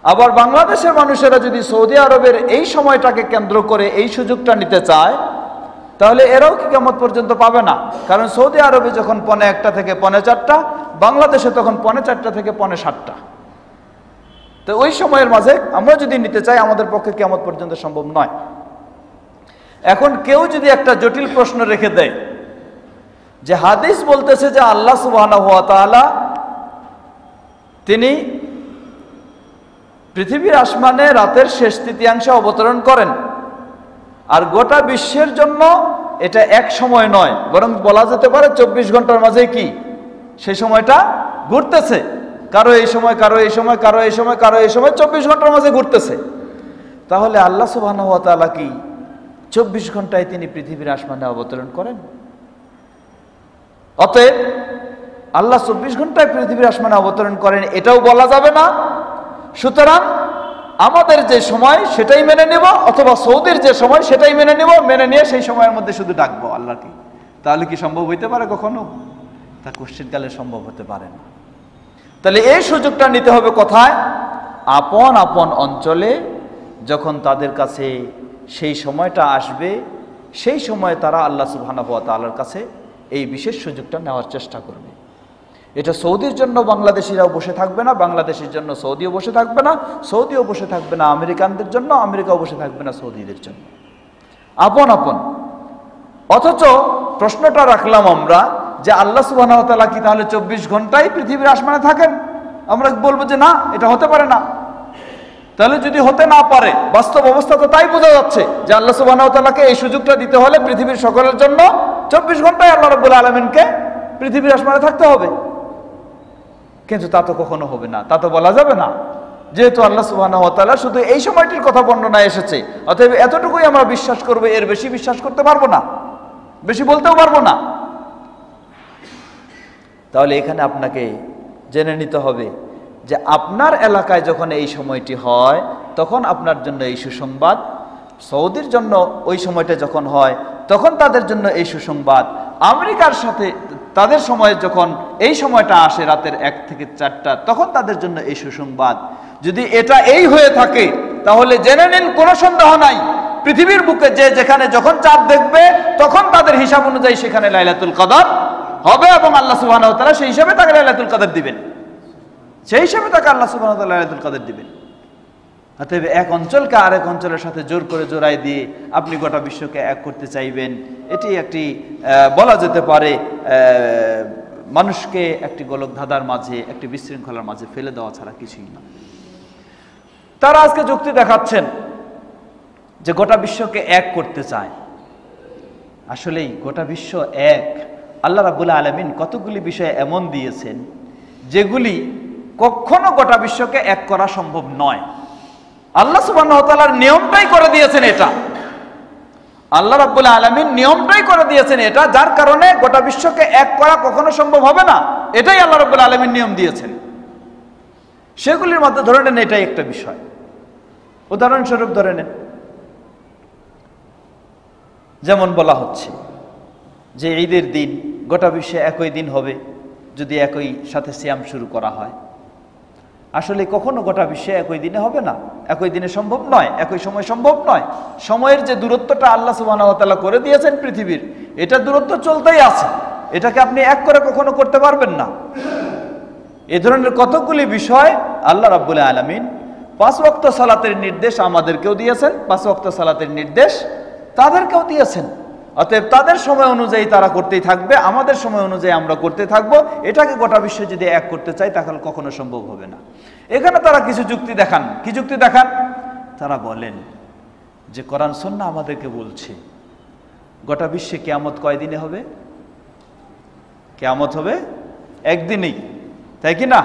আবার বাংলাদেশের মানুষেরা যদি সৌদি আরবের এই সময়টাকে কেন্দ্র করে এই সুযোগটা নিতে চায়, তাহলে এরাও কিয়ামত পর্যন্ত পাবে না। কারণ সৌদি আরবে যখন 1:45 থেকে 4:45, বাংলাদেশে তখন 4:45 থেকে 7:45। তো ওই সময়ের মাঝে আমরা যদি নিতে চাই, আমাদের পক্ষে কিয়ামত পর্যন্ত সম্ভব নয়। এখন কেউ যদি একটা জটিল প্রশ্ন রেখে দেয় যে হাদিস বলতেছে যে আল্লাহ সুবহানাহু ওয়া তাআলা তিনি পৃথিবীর আসমানে রাতের শেষ তৃতীয়াংশে অবতরণ করেন, আর গোটা বিশ্বের জন্য এটা এক সময় নয়, বরং বলা যেতে পারে 24 ঘন্টার মাঝে কি সেই সময়টা ঘুরতেছে। কারো এই সময়, কারো এই সময়, কারো এই সময়, কারো এই সময়, 24 ঘন্টার মাঝে ঘুরতেছে। তাহলে আল্লাহ সুবহানাহু ওয়া তাআলা কি 24 ঘন্টায় তিনি পৃথিবীর আসমানে অবতরণ করেন? অতএব আল্লাহ 24 ঘন্টায় পৃথিবীর আসমানে অবতরণ করেন এটাও বলা যাবে না। সুতরাং আমাদের যে সময় সেটাই মেনে নেব, অথবা সৌদির যে সময় সেটাই মেনে নেব, মেনে নিয়ে সেই সময়ের মধ্যে শুধু ডাকবো আল্লাহকে। তাহলে কি সম্ভব হইতে পারে কখনো? তা কোশ্চিনকালে সম্ভব হতে পারে না। তাহলে এই সুযোগটা নিতে হবে কোথায়? আপন আপন অঞ্চলে যখন তাদের কাছে সেই সময়টা আসবে, সেই সময় তারা আল্লাহ সুবহানাহু ওয়া তাআলার কাছে এই বিশেষ সুযোগটা নেওয়ার চেষ্টা করবে। এটা সৌদির জন্য বাংলাদেশিরাও বসে থাকবে না, বাংলাদেশের জন্য সৌদিও বসে থাকবে না, সৌদিও বসে থাকবে না আমেরিকানদের জন্য, আমেরিকাও বসে থাকবে না সৌদিদের জন্য। আপন আপন। অথচ প্রশ্নটা রাখলাম আমরা যে আল্লাহ সুবহানাহু ওয়া তাআলা কি তাহলে 24 ঘন্টাই পৃথিবীর আসমানে থাকেন? আমরা বলবো যে না, এটা হতে পারে না। তাহলে যদি হতে না পারে, বাস্তব অবস্থা তো তাই বোঝা যাচ্ছে যে আল্লাহ সুবহানাহু ওয়া তাআলাকে এই সুযোগটা দিতে হলে পৃথিবীর সকলের জন্য 24 ঘন্টায় আল্লাহ রাব্বুল আলামিনকে পৃথিবীর আসমানে থাকতে হবে। কিন্তু তা তো কখনো হবে না, তা তো বলা যাবে না, যেহেতু আল্লাহ সুবহানাহু ওয়া তাআলা শুধু এই সময়টির কথা বর্ণনা এসেছে। অতএব এতটুকুই আমরা বিশ্বাস করব, এর বেশি বিশ্বাস করতে পারবো না, বেশি বলতেও পারবো না। তাহলে এখানে আপনাকে জেনে নিতে হবে যে আপনার এলাকায় যখন এই সময়টি হয়, তখন আপনার জন্য এই সুসংবাদ, সৌদির জন্য ওই সময়টা যখন হয় তখন তাদের জন্য এই সুসংবাদ, আমেরিকার সাথে তাদের সময়ে যখন এই সময়টা আসে রাতের 1 থেকে 4টা, তখন তাদের জন্য এই সুসংবাদ। যদি এটা এই হয়ে থাকে তাহলে জেনে নিন কোনো সন্দেহ নাই, পৃথিবীর বুকে যে যেখানে যখন চাঁদ দেখবে তখন তাদের হিসাব অনুযায়ী সেখানে লাইলাতুল কদর হবে, এবং আল্লাহ সুবহানাহু ওয়া তাআলা সেই হিসাবে তাকে লাইলাতুল কদর দিবেন, সেই হিসাবে তাকে আল্লাহ সুবহানাহু ওয়া তাআলা লাইলাতুল কদর দিবেন। অতএব এক অঞ্চলকে আরেক অঞ্চলের সাথে জোর করে জোড়াই দিয়ে আপনি গোটা বিশ্বকে এক করতে চাইবেন, এটি একটি বলা যেতে পারে মানুষকে একটি গোলক ধাঁধার মাঝে, একটি বিশৃঙ্খলার মাঝে ফেলে দেওয়া ছাড়া কিছুই না। তারা আজকে যুক্তি দেখাচ্ছেন যে গোটা বিশ্বকে এক করতে চায়। আসলেই গোটা বিশ্ব এক, আল্লাহ রাব্বুল আলামিন কতগুলি বিষয় এমন দিয়েছেন যেগুলি কখনো গোটা বিশ্বকে এক করা সম্ভব নয়। আল্লাহ সুবহানাহু ওয়া তাআলার নিয়মটাই করে দিয়েছেন এটা, আল্লাহ রাব্বুল আলামিন নিয়মটাই করে দিয়েছেন এটা, যার কারণে গোটা বিশ্বকে এক করা কখনো সম্ভব হবে না। এটাই আল্লাহ রাব্বুল আলামিন নিয়ম দিয়েছেন। সেগুলির মধ্যে ধরে নেন এটাই একটা বিষয়। উদাহরণস্বরূপ ধরে নেন, যেমন বলা হচ্ছে যে ঈদের দিন গোটা বিশ্বে একই দিন হবে যদি একই সাথে সিয়াম শুরু করা হয়। আসলে কখনো গোটা বিশ্বে একই দিনে হবে না, একই দিনে সম্ভব নয়, একই সময় সম্ভব নয়। সময়ের যে দূরত্বটা আল্লাহ সুবহানাহু ওয়া তাআলা করে দিয়েছেন পৃথিবীর, এটা দূরত্ব চলতেই আছে, এটাকে আপনি এক করে কখনো করতে পারবেন না। এ ধরনের কতগুলি বিষয় আল্লাহ রাব্বুল আলামিন 5 ওয়াক্ত সালাতের নির্দেশ আমাদেরকেও দিয়েছেন, 5 ওয়াক্ত সালাতের নির্দেশ তাদেরকেও দিয়েছেন। অতএব তাদের সময় অনুযায়ী তারা করতেই থাকবে, আমাদের সময় অনুযায়ী আমরা করতে থাকবো। এটাকে গোটা বিশ্ব যদি এক করতে চাই তাহলে কখনো সম্ভব হবে না। এখানে তারা কিছু যুক্তি দেখান। কি যুক্তি দেখান? তারা বলেন যে কোরআন সুন্নাহ আমাদেরকে বলছে গোটা বিশ্বে কিয়ামত কয়দিনে হবে? কিয়ামত হবে একদিনেই, তাই কি না?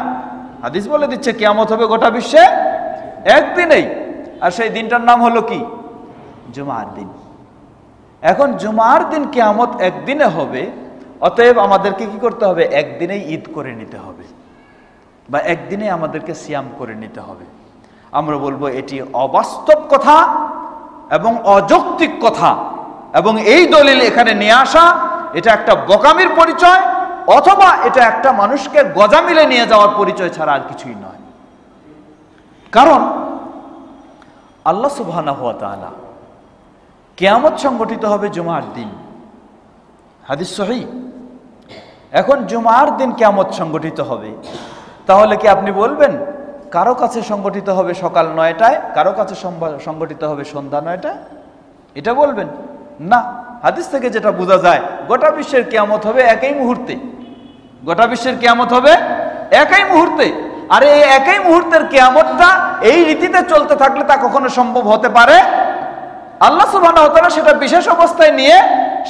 হাদিস বলে দিচ্ছে কিয়ামত হবে গোটা বিশ্বে একদিনেই, আর সেই দিনটার নাম হলো কি? জুমার দিন। এখন জুমার দিন কিয়ামত একদিনে হবে, অতএব আমাদেরকে কি করতে হবে? একদিনেই ঈদ করে নিতে হবে, বা একদিনে আমাদেরকে সিয়াম করে নিতে হবে। আমরা বলবো এটি অবাস্তব কথা এবং অযৌক্তিক কথা, এবং এই দলিল এখানে নিয়ে আসা এটা একটা বোকামির পরিচয়, অথবা এটা একটা মানুষকে গজামিলে নিয়ে যাওয়ার পরিচয় ছাড়া আর কিছুই নয়। কারণ আল্লাহ সুবহানাহু ওয়া তাআলা কিয়ামত সংগঠিত হবে জুমার দিন, হাদিস সহিহ। এখন জুমার দিন কিয়ামত সংগঠিত হবে, তাহলে কি আপনি বলবেন কারো কাছে সংগঠিত হবে সকাল 9টায়, কারো কাছে সংগঠিত হবে সন্ধ্যা 9টায়? এটা বলবেন না। হাদিস থেকে যেটা বোঝা যায় গোটা বিশ্বের কিয়ামত হবে একই মুহূর্তে, গোটা বিশ্বের কিয়ামত হবে একই মুহূর্তে। আর এই একই মুহূর্তের কিয়ামতটা এই রীতিতে চলতে থাকলে তা কখনো সম্ভব হতে পারে? আল্লাহ সুবহানাহু ওয়া তাআলা সেটা বিশেষ অবস্থায় নিয়ে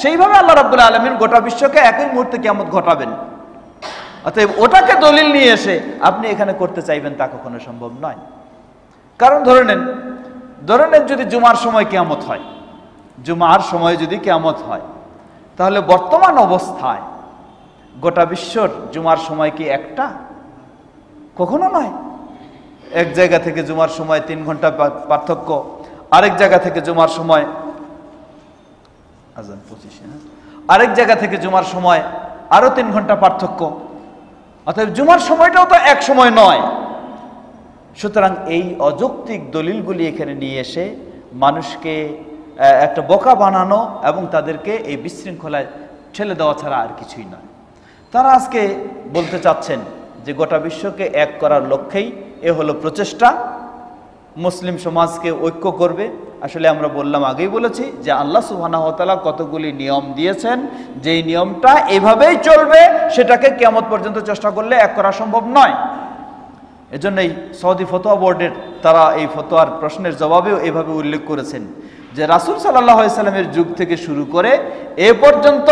সেইভাবে আল্লাহ রাব্বুল আলামিন গোটা বিশ্বকে একই মুহূর্তে কিয়ামত ঘটাবেন। অতএব ওটাকে দলিল নিয়ে এসে আপনি এখানে করতে চাইবেন তা কখনো সম্ভব নয়। কারণ ধরে নেন যদি জুমার সময় কিয়ামত হয়, জুমার সময় যদি কিয়ামত হয়, তাহলে বর্তমান অবস্থায় গোটা বিশ্বর জুমার সময় কি একটা? কখনো নয়। এক জায়গা থেকে জুমার সময় 3 ঘন্টা পার্থক্য, আরেক জায়গা থেকে জুমার সময় আজান 25, আরেক জায়গা থেকে জুমার সময় আরো 3 ঘন্টা পার্থক্য। অতএব জুমার সময়টাও তো এক সময় নয়। সুতরাং এই অযৌক্তিক দলিলগুলি এখানে নিয়ে এসে মানুষকে একটা বোকা বানানো এবং তাদেরকে এই বিশৃঙ্খলায় ঠেলে দেওয়া ছাড়া আর কিছুই নয়। তারা আজকে বলতে চাচ্ছেন যে গোটা বিশ্বকে এক করার লক্ষ্যেই এ হলো প্রচেষ্টা, মুসলিম সমাজকে ঐক্য করবে। আসলে আমরা বললাম, আগেই বলেছি যে আল্লাহ সুবহানাহু ওয়া তাআলা কতগুলি নিয়ম দিয়েছেন, যেই নিয়মটা এভাবেই চলবে সেটাকে কিয়ামত পর্যন্ত চেষ্টা করলে এক করা সম্ভব নয়। এজন্যই সৌদি ফতোয়া বোর্ডের তারা এই ফতোয়ার প্রশ্নের জবাবেও এভাবে উল্লেখ করেছেন যে রাসূল সাল্লাল্লাহু আলাইহি সাল্লামের যুগ থেকে শুরু করে এ পর্যন্ত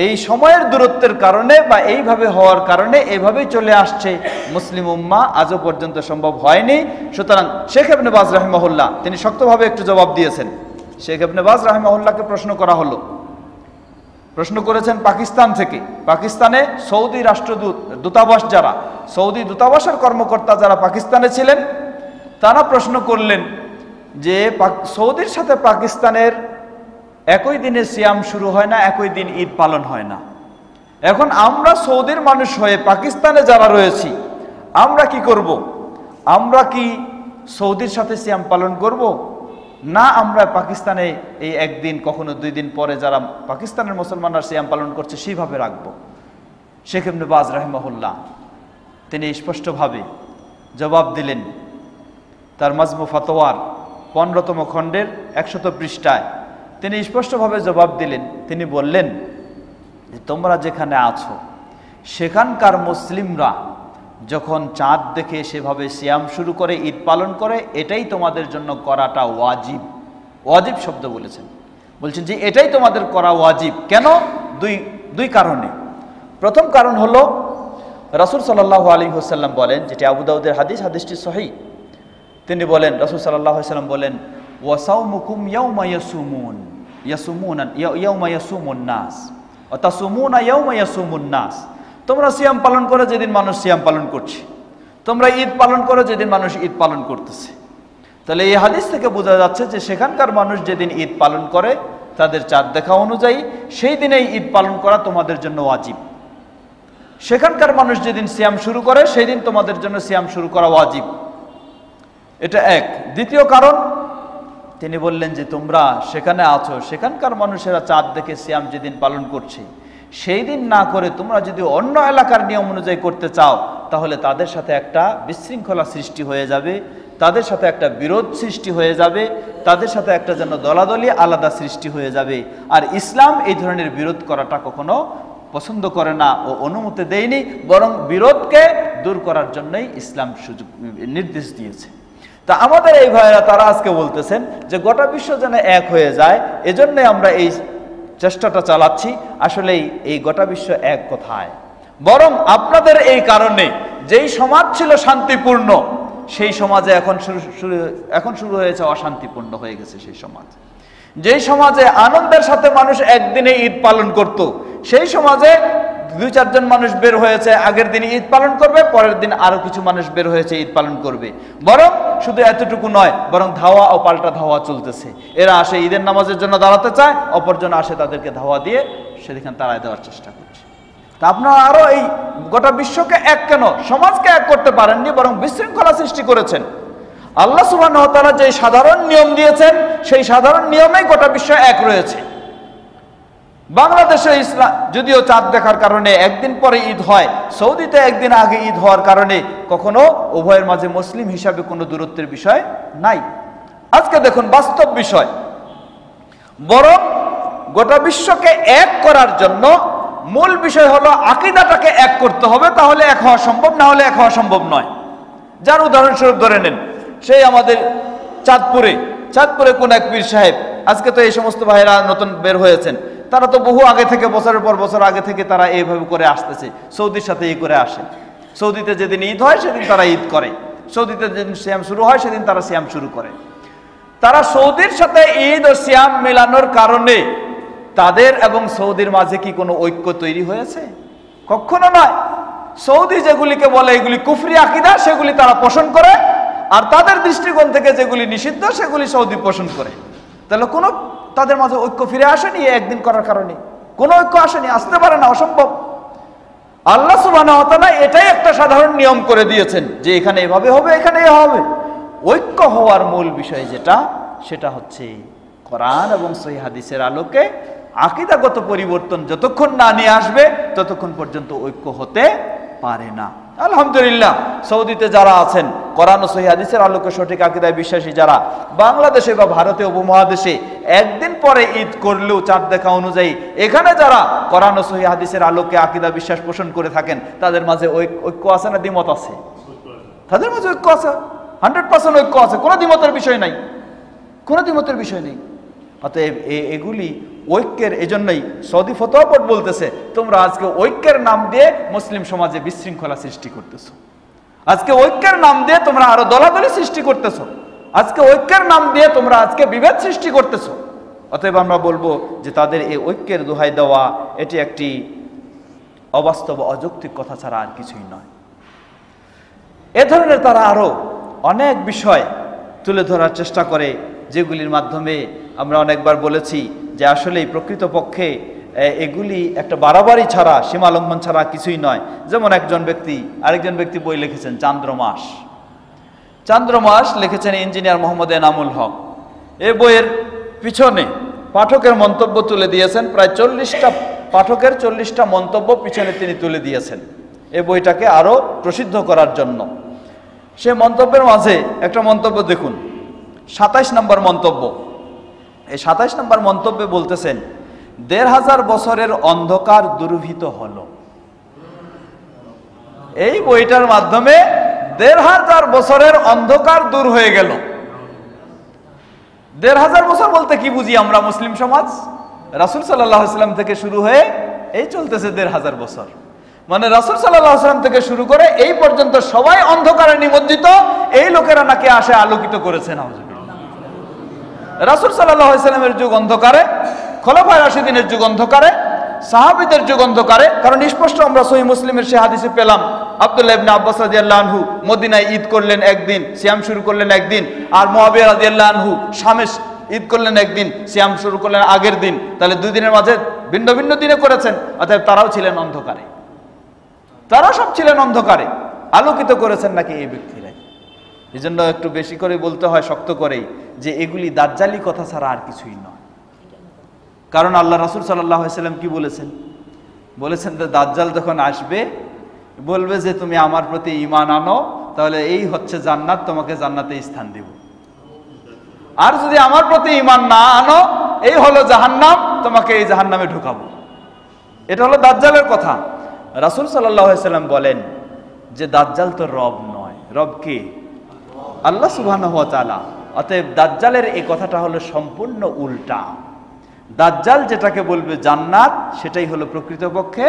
এই সময়ের দূরত্বের কারণে বা এইভাবে হওয়ার কারণে এভাবেই চলে আসছে মুসলিম উম্মাহ, আজও পর্যন্ত সম্ভব হয়নি। সুতরাং শেখ ইবনে বাজ রাহিমাহুল্লাহ তিনি শক্তভাবে একটু জবাব দিয়েছেন। শেখ ইবনে বাজ রাহিমাহুল্লাহকে প্রশ্ন করা হলো, প্রশ্ন করেছেন পাকিস্তান থেকে। পাকিস্তানে সৌদি দূতাবাস যারা, সৌদি দূতাবাসের কর্মকর্তা যারা পাকিস্তানে ছিলেন, তারা প্রশ্ন করলেন যে সৌদির সাথে পাকিস্তানের একই দিনে সিয়াম শুরু হয় না, একই দিন ঈদ পালন হয় না। এখন আমরা সৌদির মানুষ হয়ে পাকিস্তানে যারা রয়েছি, আমরা কি করব? আমরা কি সৌদির সাথে সিয়াম পালন করব, না আমরা পাকিস্তানে এই একদিন কখনো 2 দিন পরে যারা পাকিস্তানের মুসলমানরা সিয়াম পালন করছে সেইভাবে রাখবো? শেখ ইবনে বাজ রাহিমাহুল্লাহ তিনি স্পষ্টভাবে জবাব দিলেন তার মাজমু ফাতোয়ার 15তম খণ্ডের 100 পৃষ্ঠায়। তিনি স্পষ্টভাবে জবাব দিলেন, তিনি বললেন যে তোমরা যেখানে আছো সেখানকার মুসলিমরা যখন চাঁদ দেখে সেভাবে সিয়াম শুরু করে, ঈদ পালন করে, এটাই তোমাদের জন্য করাটা ওয়াজিব। ওয়াজিব শব্দ বলেছেন, বলছেন যে এটাই তোমাদের করা ওয়াজিব। কেন? দুই কারণে। প্রথম কারণ হলো রাসূল সাল্লাল্লাহু আলাইহি ওয়াসাল্লাম বলেন, যেটি আবু দাউদের হাদিস, হাদিসটি সহিহ, তিনি বলেন, রাসূল সাল্লাল্লাহু আলাইহি ওয়াসাল্লাম বলেন, ওয়া সাওমুকুম ইয়াউমা ইয়াউমা ইয়াসুমুন নাস ওয়া তাসুমুনা ইয়াউমা ইয়াসুমুন নাস। তোমরা সিয়াম পালন করো যেদিন মানুষ সিয়াম পালন করছে, তোমরা ঈদ পালন করো যেদিন মানুষ ঈদ পালন করতেছে। তাহলে এই হাদিস থেকে বোঝা যাচ্ছে যে সেখানকার মানুষ যেদিন ঈদ পালন করে তাদের চাঁদ দেখা অনুযায়ী সেই দিনেই ঈদ পালন করা তোমাদের জন্য ওয়াজিব। সেখানকার মানুষ যেদিন সিয়াম শুরু করে সেই দিন তোমাদের জন্য সিয়াম শুরু করা ওয়াজিব। এটা এক। দ্বিতীয় কারণ, তিনি বললেন যে তোমরা সেখানে আছো, সেখানকার মানুষেরা চাঁদ দেখে সিয়াম যেদিন পালন করছে সেই দিন না করে তোমরা যদি অন্য এলাকার নিয়ম অনুযায়ী করতে চাও, তাহলে তাদের সাথে একটা বিশৃঙ্খলা সৃষ্টি হয়ে যাবে, তাদের সাথে একটা বিরোধ সৃষ্টি হয়ে যাবে, তাদের সাথে একটা যেন দলাদলি আলাদা সৃষ্টি হয়ে যাবে। আর ইসলাম এই ধরনের বিরোধ করাটা কখনো পছন্দ করে না ও অনুমতি দেয়নি, বরং বিরোধকে দূর করার জন্যই ইসলাম সুযোগ নির্দেশ দিয়েছে। তা আমাদের এই ভাইয়েরা তারা আজকে বলতেছেন যে গোটা বিশ্ব যেন এক হয়ে যায়, এজন্য আমরা এই চেষ্টাটা চালাচ্ছি। আসলে এই গোটা বিশ্ব এক কোথায়, বরং আপনাদের এই কারণে যেই সমাজ ছিল শান্তিপূর্ণ, সেই সমাজে এখন শুরু হয়েছে অশান্তিপূর্ণ হয়ে গেছে। সেই সমাজ, যেই সমাজে আনন্দের সাথে মানুষ একদিনে ঈদ পালন করত, সেই সমাজে 2-4 জন মানুষ বের হয়েছে, আগের দিন ঈদ পালন করবে, পরের দিন আরো কিছু মানুষ বের হয়েছে ঈদ পালন করবে। বরং শুধু এতটুকু নয়, বরং ধাওয়া ও পাল্টা ধাওয়া চলতেছে। এরা আসে ঈদের নামাজের জন্য দাঁড়াতে চায়, অপরজন আসে তাদেরকে ধাওয়া দিয়ে সেখানে তাড়ায় দেওয়ার চেষ্টা করছে। তা আপনারা আরো এই গোটা বিশ্বকে এক কেন, সমাজকে এক করতে পারেননি, বরং বিশৃঙ্খলা সৃষ্টি করেছেন। আল্লাহ সুবহানাহু ওয়া তাআলা যে সাধারণ নিয়ম দিয়েছেন, সেই সাধারণ নিয়মেই গোটা বিশ্ব এক রয়েছে। বাংলাদেশে ইসলাম যদিও চাঁদ দেখার কারণে একদিন পরে ঈদ হয়, সৌদিতে একদিন আগে ঈদ হওয়ার কারণে কখনো উভয়ের মাঝে মুসলিম হিসাবে কোনো দূরত্বের বিষয় নাই। আজকে দেখুন বাস্তব বিষয়, বরং গোটা বিশ্বকে এক করার জন্য মূল বিষয় হলো আকীদাটাকে এক করতে হবে, তাহলে এক হওয়া সম্ভব, না হলে এক হওয়া সম্ভব নয়। যার উদাহরণস্বরূপ ধরে নেন, সেই আমাদের চাঁদপুরে কোন এক পীর সাহেব, আজকে তো এই সমস্ত ভাইরা নতুন বের হয়েছেন, তারা তো বহু আগে থেকে, বছরের পর বছর আগে থেকে তারা এইভাবে করে আসতেছে, সৌদির সাথে এই করে আসে। সৌদিতে যেদিন ঈদ হয় সেদিন তারা ঈদ করে, সৌদিতে যেদিন সিয়াম শুরু হয় সেদিন তারা সিয়াম শুরু করে। তারা সৌদির সাথে ঈদ ও সিয়াম মেলানোর কারণে তাদের এবং সৌদির মাঝে কি কোনো ঐক্য তৈরি হয়েছে? কখনো নয়। সৌদি যেগুলিকে বলে এগুলি কুফরি আকীদা, সেগুলি তারা পোষণ করে, আর তাদের দৃষ্টিকোণ থেকে যেগুলি নিষিদ্ধ সেগুলি সৌদি পোষণ করে। তাহলে কোনো তাদের মাঝে ঐক্য ফিরে আসেনি একদিন করার কারণে, কোনো ঐক্য আসেনি, আসতে পারে না, অসম্ভব। আল্লাহ সুবহানাহু ওয়া তাআলা এটাই একটা সাধারণ নিয়ম করে দিয়েছেন যে এখানে এভাবে হবে, এখানে এ হবে। ঐক্য হওয়ার মূল বিষয় যেটা, সেটা হচ্ছে কোরআন এবং সহিহ হাদিসের আলোকে আকীদাগত পরিবর্তন যতক্ষণ না নিয়ে আসবে ততক্ষণ পর্যন্ত ঐক্য হতে পারে না। আলহামদুলিল্লাহ, সৌদিতে যারা আছেন, কোরআন ও সহিহ হাদিসের আলোকে সঠিক আকীদায় বিশ্বাসী যারা, বাংলাদেশে বা ভারতীয় উপমহাদেশে একদিন পরে ঈদ করলেও চাঁদ দেখা অনুযায়ী এখানে যারা কোরআন ও সহিহ হাদিসের আলোকে আকীদা বিশ্বাস পোষণ করে থাকেন, তাদের মাঝে ঐক্য আছে না দ্বিমত আছে? তাদের মাঝে ঐক্য আছে, 100% ঐক্য আছে, কোনো দ্বিমতের বিষয় নাই, কোনো দ্বিমতের বিষয় নেই। অতএব এগুলি ঐক্যের, এজন্যই সৌদি ফতোয়া বোর্ড বলতেছে তোমরা আজকে ঐক্যের নাম দিয়ে মুসলিম সমাজে বিশৃঙ্খলা সৃষ্টি করতেছো, আজকে ঐক্যের নাম দিয়ে তোমরা আরো দলাদলি সৃষ্টি করতেছো, আজকে ঐক্যের নাম দিয়ে তোমরা আজকে বিভেদ সৃষ্টি করতেছো। অতএব আমরা বলবো যে তাদের এই ঐক্যের দোহাই দেওয়া এটি একটি অবাস্তব অযৌক্তিক কথা ছাড়া আর কিছুই নয়। এ ধরনের তারা আরো অনেক বিষয় তুলে ধরার চেষ্টা করে, যেগুলির মাধ্যমে আমরা অনেকবার বলেছি যে আসলেই প্রকৃতপক্ষে এগুলি একটা বাড়াবাড়ি ছাড়া, সীমালঙ্ঘন ছাড়া কিছুই নয়। যেমন আরেকজন ব্যক্তি বই লিখেছেন চান্দ্রমাস লিখেছেন ইঞ্জিনিয়ার মোহাম্মদ এনামুল হক। এই বইয়ের পিছনে পাঠকের মন্তব্য তুলে দিয়েছেন, প্রায় 40টা পাঠকের 40টা মন্তব্য পিছনে তিনি তুলে দিয়েছেন এই বইটাকে আরো প্রসিদ্ধ করার জন্য। সে মন্তব্যের মাঝে একটা মন্তব্য দেখুন, 27 নম্বর মন্তব্য। এই 27 নম্বর মন্তব্যে বলতেছেন 1500 বছরের অন্ধকার দূরীভূত হলো। এই বইটার মাধ্যমে 1500 বছরের অন্ধকার দূর হয়ে গেল। 1500 বছর বলতে কি বুঝি আমরা মুসলিম সমাজ? রাসূল সাল্লাল্লাহু আলাইহি ওয়াসাল্লাম থেকে শুরু হয়ে এই চলতেছে 1500 বছর, মানে রাসূল সাল্লাল্লাহু আলাইহি ওয়াসাল্লাম থেকে শুরু করে এই পর্যন্ত সবাই অন্ধকারে নিমজ্জিত, এই লোকেরা নাকি আসে আলোকিত করেছেন। রাসূল সাল্লাল্লাহু আলাইহি ওয়াসাল্লামের যুগ অন্ধকারে, খোলাফায়ে রাশিদিনের যুগ অন্ধকারে, সাহাবীদের যুগ অন্ধকারে। কারণ স্পষ্ট আমরা সহিহ মুসলিমের সে হাদিসে পেলাম, আব্দুল্লাহ ইবনে আব্বাস রাদিয়াল্লাহু আনহু মদিনায় ঈদ করলেন একদিন, সিয়াম শুরু করলেন একদিন, আর মুআবিয়া রাদিয়াল্লাহু আনহু শামে ঈদ করলেন একদিন, সিয়াম শুরু করলেন আগের দিন। তাহলে 2 দিনের মাঝে ভিন্ন ভিন্ন দিনে করেছেন। অতএব তারাও ছিলেন অন্ধকারে, তারা সব ছিলেন অন্ধকারে, আলোকিত করেছেন নাকি এই ব্যক্তিরাই। এই জন্য একটু বেশি করে বলতে হয়, শক্ত করেই, যে এগুলি দাজ্জালি কথা ছাড়া আর কিছুই নয়। কারণ আল্লাহ রাসূল সাল্লাল্লাহু আলাইহি ওয়াসাল্লাম কি বলেছেন যে দাজ্জাল যখন আসবে বলবে যে তুমি আমার প্রতি ঈমান আনো, তাহলে এই হচ্ছে জান্নাত, তোমাকে জান্নাতে স্থান দেব। আর যদি আমার প্রতি ঈমান না আনো, এই হলো জাহান্নাম, তোমাকে এই জাহান্নামে ঢুকাবো। এটা হলো দাজ্জালের কথা। রাসূল সাল্লাল্লাহু আলাইহি ওয়াসাল্লাম বলেন যে দাজ্জাল তো রব নয়, রব কে? আল্লাহ সুবহানাহু ওয়া তাআলা। অতএব দাজ্জালের এই কথাটা হলো সম্পূর্ণ উল্টা। দাজ্জাল যেটাকে বলবে জান্নাত, সেটাই হলো প্রকৃতপক্ষে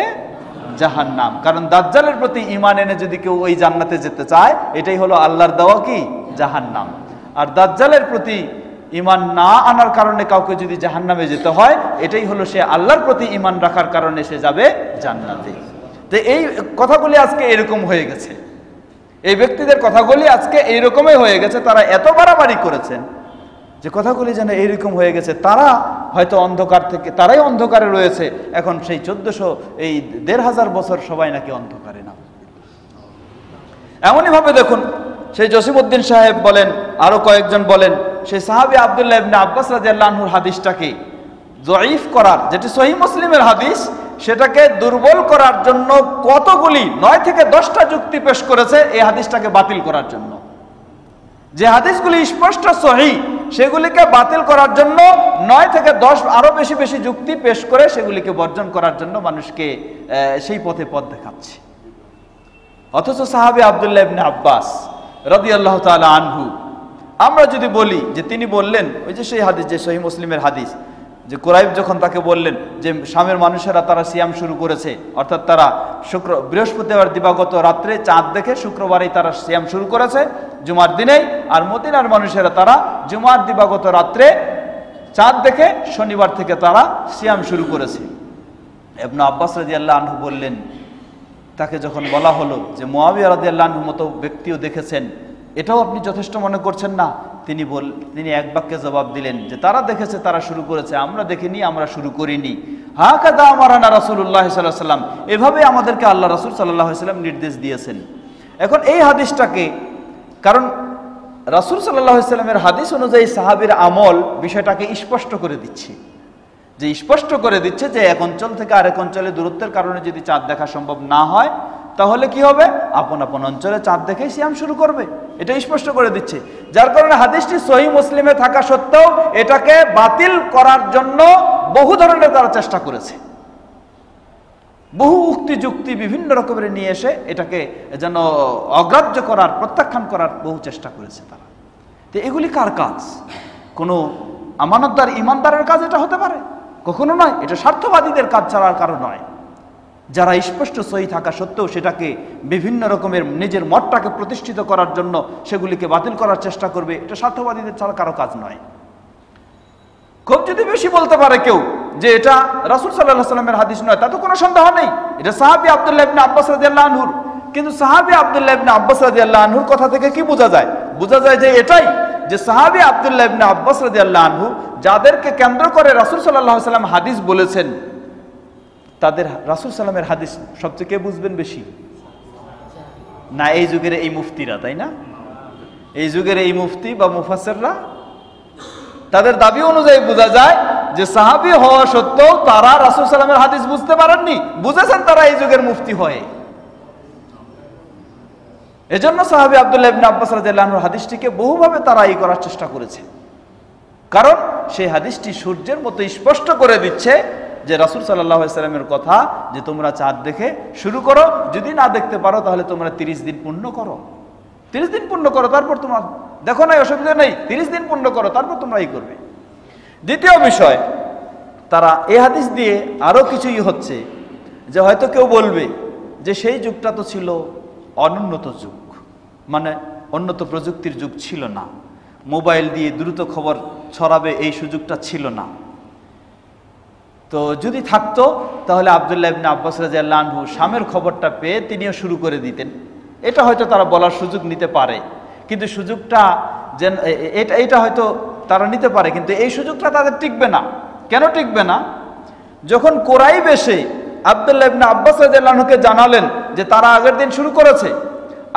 জাহান্নাম। কারণ দাজ্জালের প্রতি ঈমান এনে যদি কেউ ওই জান্নাতে যেতে চায়, এটাই হলো আল্লাহর দেওয়া কি জাহান্নাম। আর দাজ্জালের প্রতি ঈমান না আনার কারণে কাউকে যদি জাহান্নামে যেতে হয়, এটাই হলো সে আল্লাহর প্রতি ঈমান রাখার কারণে সে যাবে জান্নাতে। তো এই কথাগুলি আজকে এরকম হয়ে গেছে, এই ব্যক্তিদের কথাগুলি আজকে এইরকমই হয়ে গেছে। তারা এত বাড়াবাড়ি করেছেন যে কথাগুলি যেন এইরকম হয়ে গেছে। তারা হয়তো অন্ধকার থেকে, তারাই অন্ধকারে রয়েছে। এখন সেই 1400 এই 1500 বছর সবাই নাকি অন্ধকারে। না, এমনই ভাবে দেখুন, সেই জসিমউদ্দিন সাহেব বলেন, আরো কয়েকজন বলেন, সেই সাহাবী আব্দুল্লাহ ইবনে আব্বাস রাদিয়াল্লাহু আনহুর হাদিসটাকে জয়ীফ করার, যেটি সহিহ মুসলিমের হাদিস, সেটাকে দুর্বল করার জন্য কতগুলি 9 থেকে 10টা যুক্তি পেশ করেছে এই হাদিসটাকে বাতিল করার জন্য। যে হাদিসগুলি স্পষ্ট সহিহ, সেগুলিকে বাতিল করার জন্য 9 থেকে 10 আরো বেশি বেশি যুক্তি পেশ করে সেগুলিকে বর্জন করার জন্য মানুষকে সেই পথে পথ দেখাচ্ছে। অথচ সাহাবী আব্দুল্লাহ ইবনে আব্বাস রাদিয়াল্লাহু তাআলা আনহু, আমরা যদি বলি যে তিনি বললেন, ওই যে সেই হাদিস, যে সহিহ মুসলিমের হাদিস, যে কুরাইব যখন তাকে বললেন যে শামের মানুষেরা তারা সিয়াম শুরু করেছে, অর্থাৎ তারা বৃহস্পতিবার দিবাগত রাত্রে চাঁদ দেখে শুক্রবারেই তারা সিয়াম শুরু করেছে, জুমার দিনেই। আর মদিনার মানুষেরা তারা জুমার দিবাগত রাত্রে চাঁদ দেখে শনিবার থেকে তারা সিয়াম শুরু করেছে। ইবনে আব্বাস রাদিয়াল্লাহু আনহু বললেন, তাকে যখন বলা হলো যে মুআবিয়া রাদিয়াল্লাহু আনহুর মতো ব্যক্তিও দেখেছেন, এটাও আপনি যথেষ্ট মনে করছেন না? তিনি এক বাক্যে জবাব দিলেন যে তারা দেখেছে, তারা শুরু করেছে, আমরা দেখিনি, আমরা শুরু করিনি। হাকাযা আমারানা রাসূলুল্লাহ সাল্লাল্লাহু আলাইহি ওয়াসাল্লাম, এভাবে আমাদেরকে আল্লাহ রাসূল সাল্লাল্লাহু আলাইহি ওয়াসাল্লাম নির্দেশ দিয়েছেন। এখন এই হাদিসটাকে, কারণ রাসূল সাল্লাল্লাহু আলাইহি ওয়াসাল্লামের হাদিস অনুযায়ী সাহাবীর আমল বিষয়টাকে স্পষ্ট করে দিচ্ছে, যে স্পষ্ট করে দিচ্ছে যে এক অঞ্চল থেকে আরেক অঞ্চলে দূরত্বের কারণে যদি চাঁদ দেখা সম্ভব না হয়, তাহলে কি হবে? আপন আপন অঞ্চলে চাঁদ দেখে সিয়াম শুরু করবে, এটা স্পষ্ট করে দিচ্ছে। যার কারণে হাদিসটি সহিহ মুসলিমে থাকা সত্ত্বেও এটাকে বাতিল করার জন্য বহু ধরনের তারা চেষ্টা করেছে, বহু উক্তি যুক্তি বিভিন্ন রকমের নিয়ে এসে এটাকে যেন অগ্রাহ্য করার, প্রত্যাখ্যান করার বহু চেষ্টা করেছে তারা। তো এগুলি কার কাজ? কোনো আমানতদার ইমানদারের কাজ এটা হতে পারে? কখনো নয়। এটা স্বার্থবাদীদের কাজ ছাড়ার কারণ নয়। যারা স্পষ্ট সহি থাকা সত্ত্বেও সেটাকে বিভিন্ন রকমের নিজের মতটাকে প্রতিষ্ঠিত করার জন্য সেগুলিকে বাতিল করার চেষ্টা করবে, এটা স্বার্থবাদীদের ছাড়া কারো কাজ নয়। খুব যদি বেশি বলতে পারে কেউ যে এটা রাসূল সাল্লাল্লাহু আলাইহি ওয়াসাল্লামের হাদিস নয়, তাতে কোনো সন্দেহ নেই, এটা সাহাবী আব্দুল্লাহ ইবনে আব্বাস রাদিয়াল্লাহু আনহুর। কিন্তু সাহাবী আব্দুল্লাহ ইবনে আব্বাস রাদিয়াল্লাহু আনহুর কথা থেকে কি বোঝা যায়? বোঝা যায় যে এটাই, যে সাহাবী আব্দুল্লাহ ইবনে আব্বাস রাদিয়াল্লাহু আনহু যাদেরকে কেন্দ্র করে রাসূল সাল্লাল্লাহু আলাইহি ওয়াসাল্লাম হাদিস বলেছেন, তাদের রাসূল সাল্লামের হাদিস সবচেয়ে কে বুঝবেন বেশি? না এই যুগের এই মুফতিরা, তাই না? এই যুগের এই মুফতি বা মুফাসসিররা, তাদের দাবি অনুযায়ী বোঝা যায় যে সাহাবী হওয়া সত্ত্বেও তারা রাসূল সাল্লামের হাদিস বুঝতে পারেননি, বুঝেছেন তারা এই যুগের মুফতি হয়ে। এজন্য সাহাবী আব্দুল্লাহ ইবনে আব্বাস রাদিয়াল্লাহু আনহুর হাদিসটিকে বহুভাবে তারা এই করার চেষ্টা করেছে, কারণ সেই হাদিসটি সূর্যের মতো স্পষ্ট করে দিচ্ছে যে রাসূল সাল্লাল্লাহু আলাইহি ওয়াসাল্লামের কথা, যে তোমরা চাঁদ দেখে শুরু করো, যদি না দেখতে পারো তাহলে তোমরা 30 দিন পূর্ণ করো, 30 দিন পূর্ণ করো, তারপর তোমরা দেখো না, অসুবিধা নেই, 30 দিন পূর্ণ করো, তারপর তোমরা এই করবে। দ্বিতীয় বিষয়, তারা এই হাদিস দিয়ে আরো কিছুই হচ্ছে, যে হয়তো কেউ বলবে যে সেই যুগটা তো ছিল অনুন্নত যুগ, মানে উন্নত প্রযুক্তির যুগ ছিল না, মোবাইল দিয়ে দ্রুত খবর ছড়াবে এই সুযোগটা ছিল না। তো যদি থাকতো তাহলে আব্দুল্লাহ ইবনে আব্বাস রাদিয়াল্লাহু আনহু শামের খবরটা পেয়ে তিনিও শুরু করে দিতেন, এটা হয়তো তারা বলার সুযোগ নিতে পারে। কিন্তু সুযোগটা এটা হয়তো তারা নিতে পারে, কিন্তু এই সুযোগটা তাদের টিকবে না। কেন টিকবে না? যখন কুরাইব এসে আব্দুল্লাহ ইবনে আব্বাস রাদিয়াল্লাহু আনহুকে জানালেন যে তারা আগের দিন শুরু করেছে,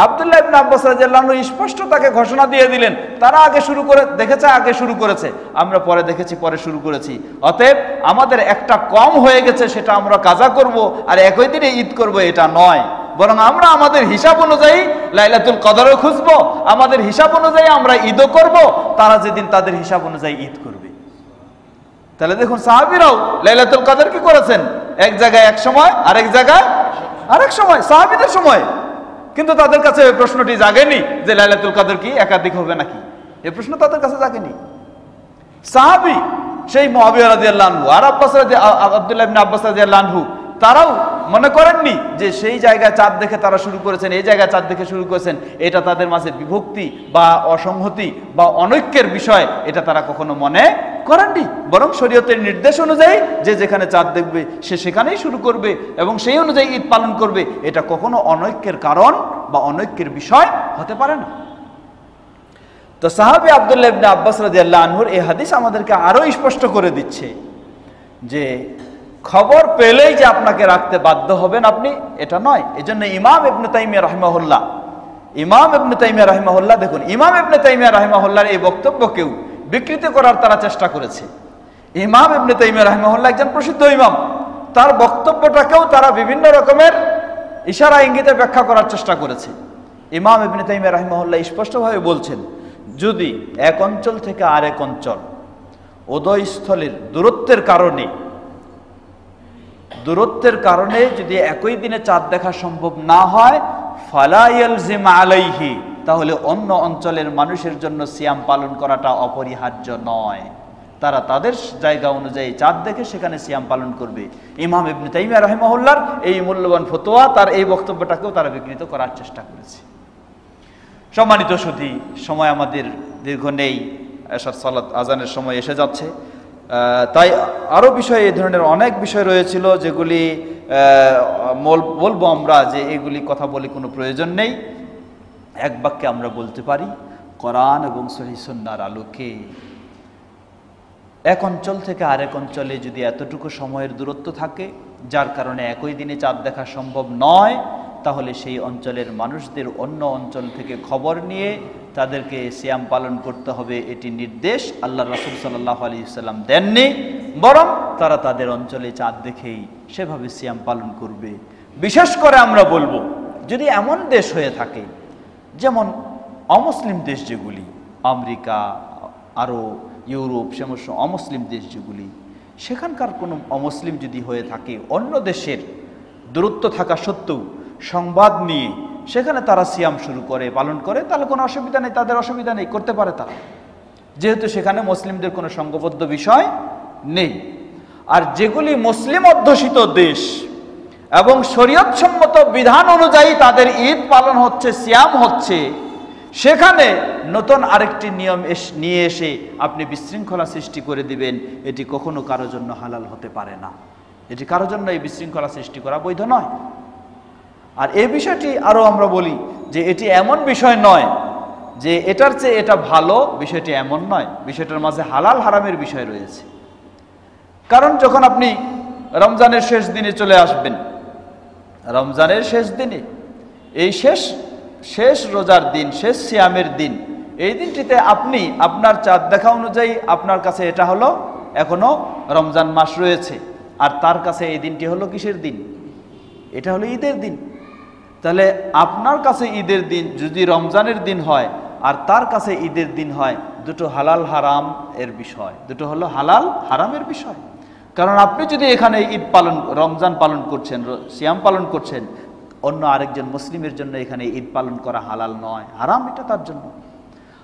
আব্দুল্লাহ ইবনে আব্বাস রাদিয়াল্লাহু আনহু স্পষ্ট তাকে ঘোষণা দিয়ে দিলেন তারা আগে শুরু করে দেখেছে, আগে শুরু করেছে, আমরা পরে দেখেছি, পরে শুরু করেছি। অতএব আমাদের একটা কম হয়ে গেছে, সেটা আমরা কাজা করব আর একই দিনে ঈদ করব, এটা নয়, বরং আমরা আমাদের হিসাব অনুযায়ী লাইলাতুল কদরও খুঁজবো, আমাদের হিসাব অনুযায়ী আমরা ঈদও করব, তারা যেদিন তাদের হিসাব অনুযায়ী ঈদ করবে। তাহলে দেখুন সাহাবীরাও লাইলাতুল কদর কি করেছেন? এক জায়গায় এক সময়, আরেক জায়গায় আরেক সময়, সাহাবীদের সময়। কিন্তু তাদের কাছে এই প্রশ্নটি জাগেনি যে লাইলাতুল কদর কি একাধিক হবে নাকি, এই প্রশ্ন তাদের কাছে জাগেনি। সাহাবী সেই মুআবিয়া রাদিয়াল্লাহু আনহু আর আব্দুল্লাহ ইবনে আব্বাস রাদিয়াল্লাহু আনহু তারাও মনে করেননি যে সেই জায়গায় চাঁদ দেখে তারা শুরু করেছেন, এই জায়গায় চাঁদ দেখে শুরু করেছেন, এটা তাদের মাঝে বিভক্তি বা অসংহতি বা অনৈক্যের বিষয়, এটা তারা কখনো মনে করেননি। বরং শরীয়তের নির্দেশ অনুযায়ী যে যেখানে চাঁদ দেখবে সে সেখানেই শুরু করবে এবং সেই অনুযায়ী ঈদ পালন করবে, এটা কখনো অনৈক্যের কারণ বা অনৈক্যের বিষয় হতে পারে না। তো সাহাবী আব্দুল্লাহ ইবনে আব্বাস রাদিয়াল্লাহু আনহুর এই হাদিস আমাদেরকে আরো স্পষ্ট করে দিচ্ছে যে খবর পেলেই যে আপনাকে রাখতে বাধ্য হবেন আপনি, এটা নয়। এজন্য ইমাম ইবনে তাইমিয়া রাহিমাহুল্লাহ দেখুন, ইমাম ইবনে তাইমিয়া রাহিমাহুল্লাহর এই বক্তব্যকেও বিকৃত করার তারা চেষ্টা করেছে। ইমাম ইবনে তাইমিয়া রাহিমাহুল্লাহ একজন প্রসিদ্ধ ইমাম, তার বক্তব্যটাকেও তারা বিভিন্ন রকমের ইশারা ইঙ্গিতে ব্যাখ্যা করার চেষ্টা করেছে। ইমাম ইবনে তাইমিয়া রাহিমাহুল্লাহ স্পষ্টভাবে বলছেন, যদি এক অঞ্চল থেকে আরেক অঞ্চল উদয়স্থলের দূরত্বের কারণে যদি একই দিনে চাঁদ দেখা সম্ভব না হয়, ফালা ইয়ালজিম আলাইহি, তাহলে অন্য অঞ্চলের মানুষের জন্য সিয়াম পালন করাটা অপরিহার্য নয়। তারা তাদের জায়গা অনুযায়ী চাঁদ দেখে সেখানে সিয়াম পালন করবে। ইমাম ইবনে তাইমিয়া রাহিমাহুল্লাহর এই মূল্যবান ফতোয়া, তার এই বক্তব্যটাকেও তারা বিকৃত করার চেষ্টা করেছে। সম্মানিত সুধী, সময় আমাদের দীর্ঘ নেই, এশার সালাত আজানের সময় এসে যাচ্ছে, তাই আরও বিষয়, এই ধরনের অনেক বিষয় রয়েছিল যেগুলি বলবো আমরা, যে এগুলি কথা বলে কোনো প্রয়োজন নেই। এক বাক্যে আমরা বলতে পারি, কোরআন এবং সহিহ সুন্নাহর আলোকে এক অঞ্চল থেকে আরেক অঞ্চলে যদি এতটুকু সময়ের দূরত্ব থাকে যার কারণে একই দিনে চাঁদ দেখা সম্ভব নয়, তাহলে সেই অঞ্চলের মানুষদের অন্য অঞ্চল থেকে খবর নিয়ে তাদেরকে সিয়াম পালন করতে হবে, এটি নির্দেশ আল্লাহ রাসূল সাল্লাল্লাহু আলাইহি ওয়াসাল্লাম দেননি, বরং তারা তাদের অঞ্চলে চাঁদ দেখেই সেভাবে সিয়াম পালন করবে। বিশেষ করে আমরা বলবো, যদি এমন দেশ হয়ে থাকে যেমন অমুসলিম দেশ যেগুলি, আমেরিকা, আরও ইউরোপ, সমস্ত অমুসলিম দেশ যেগুলি, সেখানকার কোনো অমুসলিম যদি হয়ে থাকে, অন্য দেশের দূরত্ব থাকা সত্ত্বেও সংবাদ নিয়ে সেখানে তারা সিয়াম শুরু করে পালন করে, তাহলে কোনো অসুবিধা নেই, তাদের অসুবিধা নেই, করতে পারে তারা, যেহেতু সেখানে মুসলিমদের কোনো সংঘবদ্ধ বিষয় নেই। আর যেগুলি মুসলিম অধ্যুষিত দেশ এবং শরীয়তসম্মত বিধান অনুযায়ী তাদের ঈদ পালন হচ্ছে, সিয়াম হচ্ছে, সেখানে নতুন আরেকটি নিয়ম নিয়ে এসে আপনি বিশৃঙ্খলা সৃষ্টি করে দিবেন, এটি কখনো কারোর জন্য হালাল হতে পারে না। এটি কারোর জন্য এই বিশৃঙ্খলা সৃষ্টি করা বৈধ নয়। আর এই বিষয়টি আরও আমরা বলি যে এটি এমন বিষয় নয় যে এটার চেয়ে এটা ভালো, বিষয়টি এমন নয়, বিষয়টার মাঝে হালাল হারামের বিষয় রয়েছে। কারণ যখন আপনি রমজানের শেষ দিনে চলে আসবেন, রমজানের শেষ দিনে, এই শেষ রোজার দিন, শেষ সিয়ামের দিন, এই দিনটিতে আপনি আপনার চাঁদ দেখা অনুযায়ী আপনার কাছে এটা হলো এখনো রমজান মাস রয়েছে, আর তার কাছে এই দিনটি হলো কিসের দিন? এটা হলো ঈদের দিন। তাহলে আপনার কাছে ঈদের দিন যদি রমজানের দিন হয় আর তার কাছে ঈদের দিন হয়, দুটো হালাল হারাম এর বিষয়, দুটো হলো হালাল হারামের বিষয়। কারণ আপনি যদি এখানে ঈদ পালন, রমজান পালন করছেন, সিয়াম পালন করছেন, অন্য আরেকজন মুসলিমের জন্য এখানে ঈদ পালন করা হালাল নয়, হারাম এটা তার জন্য।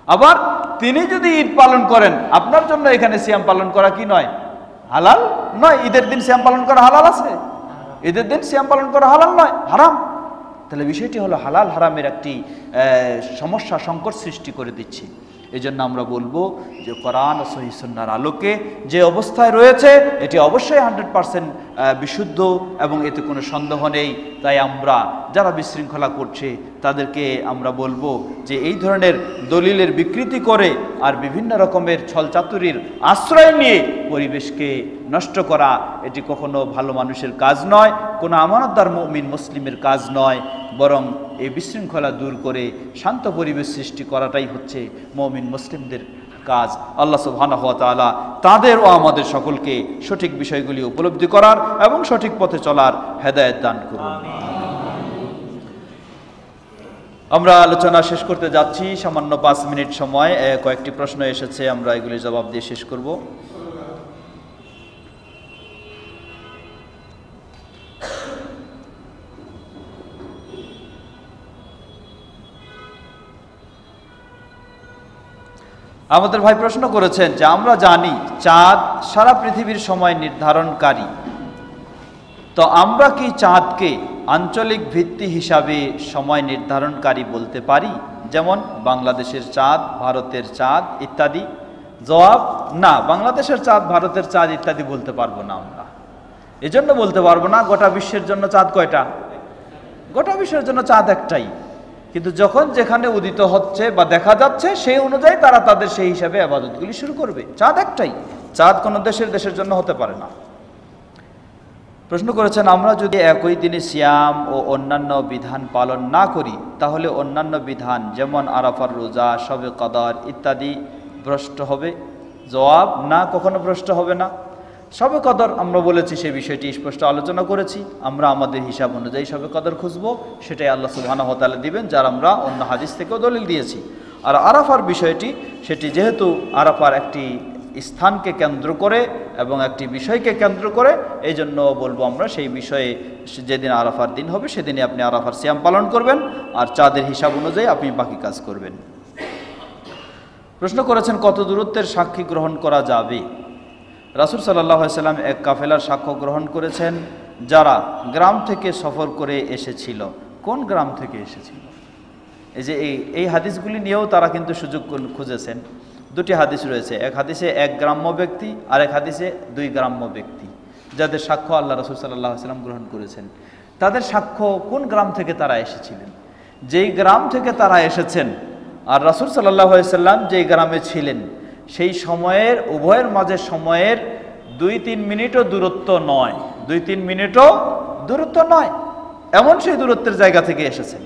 আবার তিনি যদি ঈদ পালন করেন, আপনার জন্য এখানে সিয়াম পালন করা কি নয়? হালাল নয়। ঈদের দিন সিয়াম পালন করা হালাল আছে? ঈদের দিন সিয়াম পালন করা হালাল নয়, হারাম। তাহলে বিষয়টি হলো হালাল হারামের একটি সমস্যা, সংকট সৃষ্টি করে দিচ্ছে। এই জন্য আমরা বলবো যে কোরআন ও সহিহ সুন্নাহর আলোকে যে অবস্থায় রয়েছে এটি অবশ্যই 100% বিশুদ্ধ এবং এতে কোনো সন্দেহ নেই। তাই আমরা যারা বিশৃঙ্খলা করছে তাদেরকে আমরা বলবো যে এই ধরনের দলিলের বিকৃতি করে আর বিভিন্ন রকমের ছলচাতুরির আশ্রয় নিয়ে পরিবেশকে নষ্ট করা, এটি কখনো ভালো মানুষের কাজ নয়, কোনো আমানতদার মুমিন মুসলিমের কাজ নয়, বরং এই বিশৃঙ্খলা দূর করে শান্ত পরিবেশ সৃষ্টি করাটাই হচ্ছে মুমিন মুসলিমদের কাজ। আল্লাহ সুবহানাহু ওয়া তাআলা তাদের ও আমাদের সকলকে সঠিক বিষয়গুলি উপলব্ধি করার এবং সঠিক পথে চলার হেদায়েত দান করুন। আমরা আলোচনা শেষ করতে যাচ্ছি, সামান্য 5 মিনিট সময়, কয়েকটি প্রশ্ন এসেছে, আমরা এগুলি জবাব দিয়ে শেষ করব। আমাদের ভাই প্রশ্ন করেছেন যে আমরা জানি চাঁদ সারা পৃথিবীর সময় নির্ধারণকারী, তো আমরা কি চাঁদকে আঞ্চলিক ভিত্তি হিসাবে সময় নির্ধারণকারী বলতে পারি, যেমন বাংলাদেশের চাঁদ, ভারতের চাঁদ ইত্যাদি? জবাব, না, বাংলাদেশের চাঁদ, ভারতের চাঁদ ইত্যাদি বলতে পারবো না আমরা। এজন্য বলতে পারবো না, গোটা বিশ্বের জন্য চাঁদ কয়টা? গোটা বিশ্বের জন্য চাঁদ একটাই, কিন্তু যখন যেখানে উদিত হচ্ছে বা দেখা যাচ্ছে সেই অনুযায়ী তারা তাদের সেই হিসাবে ইবাদতগুলি শুরু করবে। চাঁদ একটাই, চাঁদ কোনো দেশের জন্য হতে পারে না। প্রশ্ন করেছেন আমরা যদি একই দিনে সিয়াম ও অন্যান্য বিধান পালন না করি তাহলে অন্যান্য বিধান যেমন আরাফার রোজা, শবে কদর ইত্যাদি ভ্রষ্ট হবে? জবাব, না, কখনো ভ্রষ্ট হবে না। শবে কদর আমরা বলেছি, সেই বিষয়টি স্পষ্ট আলোচনা করেছি। আমরা আমাদের হিসাব অনুযায়ী শবে কদর খুঁজবো, সেটাই আল্লাহ সুবহানাহু ওয়া তাআলা দিবেন, যার আমরা অন্য হাদিস থেকেও দলিল দিয়েছি। আর আরাফার বিষয়টি, সেটি যেহেতু আরাফার একটি স্থানকে কেন্দ্র করে এবং একটি বিষয়কে কেন্দ্র করে, এই জন্য বলবো আমরা সেই বিষয়ে যেদিন আরাফার দিন হবে সেদিনই আপনি আরাফার সিয়াম পালন করবেন, আর চাঁদের হিসাব অনুযায়ী আপনি বাকি কাজ করবেন। প্রশ্ন করেছেন কত দূরত্বের সাক্ষী গ্রহণ করা যাবে? রাসূল সাল্লাল্লাহু আলাইহি সাল্লাম এক কাফেলার সাক্ষ্য গ্রহণ করেছেন যারা গ্রাম থেকে সফর করে এসেছিল। কোন গ্রাম থেকে এসেছিল? এই যে এই হাদিসগুলি নিয়েও তারা কিন্তু সুযোগ খুঁজেছেন। দুটি হাদিস রয়েছে, এক হাদিসে এক গ্রাম্য ব্যক্তি আর এক হাদিসে দুই গ্রাম্য ব্যক্তি, যাদের সাক্ষ্য আল্লাহ রাসূল সাল্লাল্লাহু আলাইহি সাল্লাম গ্রহণ করেছেন। তাদের সাক্ষ্য কোন গ্রাম থেকে তারা এসেছিলেন? যেই গ্রাম থেকে তারা এসেছেন আর রাসূল সাল্লাল্লাহু আলাইহি সাল্লাম যেই গ্রামে ছিলেন, সেই সময়ের উভয়ের মাঝে সময়ের 2-3 মিনিটও দূরত্ব নয়, 2-3 মিনিটও দূরত্ব নয়, এমন সেই দূরত্বের জায়গা থেকে এসেছেন।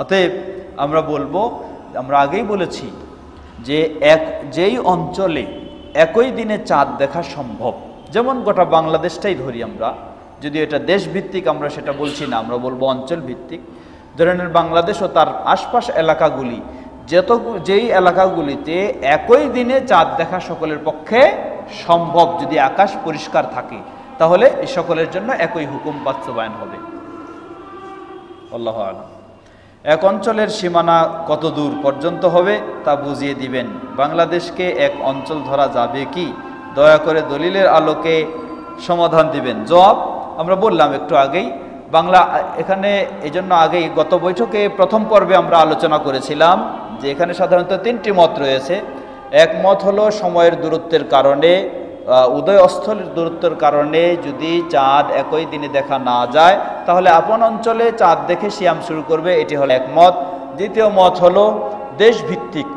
অতএব আমরা বলবো, আমরা আগেই বলেছি যে যেই অঞ্চলে একই দিনে চাঁদ দেখা সম্ভব, যেমন গোটা বাংলাদেশটাই ধরি আমরা, যদি এটা দেশভিত্তিক আমরা সেটা বলছি না, আমরা বলবো অঞ্চল ভিত্তিক। ধরে নেন বাংলাদেশ ও তার আশপাশ এলাকাগুলি, যেই এলাকাগুলিতে একই দিনে চাঁদ দেখা সকলের পক্ষে সম্ভব, যদি আকাশ পরিষ্কার থাকে, তাহলে এই সকলের জন্য একই হুকুম বাস্তবায়ন হবে। আল্লাহু আ'লাম। এক অঞ্চলের সীমানা কত দূর পর্যন্ত হবে তা বুঝিয়ে দিবেন। বাংলাদেশকে এক অঞ্চল ধরা যাবে কি? দয়া করে দলিলের আলোকে সমাধান দিবেন। জবাব, আমরা বললাম একটু আগেই, বাংলা এখানে এই জন্য আগেই গত বৈঠকে প্রথম পর্বে আমরা আলোচনা করেছিলাম যে এখানে সাধারণত 3টি মত রয়েছে। এক মত হলো সময়ের দূরত্বের কারণে, উদয় অস্তলের দূরত্বের কারণে যদি চাঁদ একই দিনে দেখা না যায় তাহলে আপন অঞ্চলে চাঁদ দেখে সিয়াম শুরু করবে, এটি হলো এক মত। দ্বিতীয় মত হলো দেশভিত্তিক,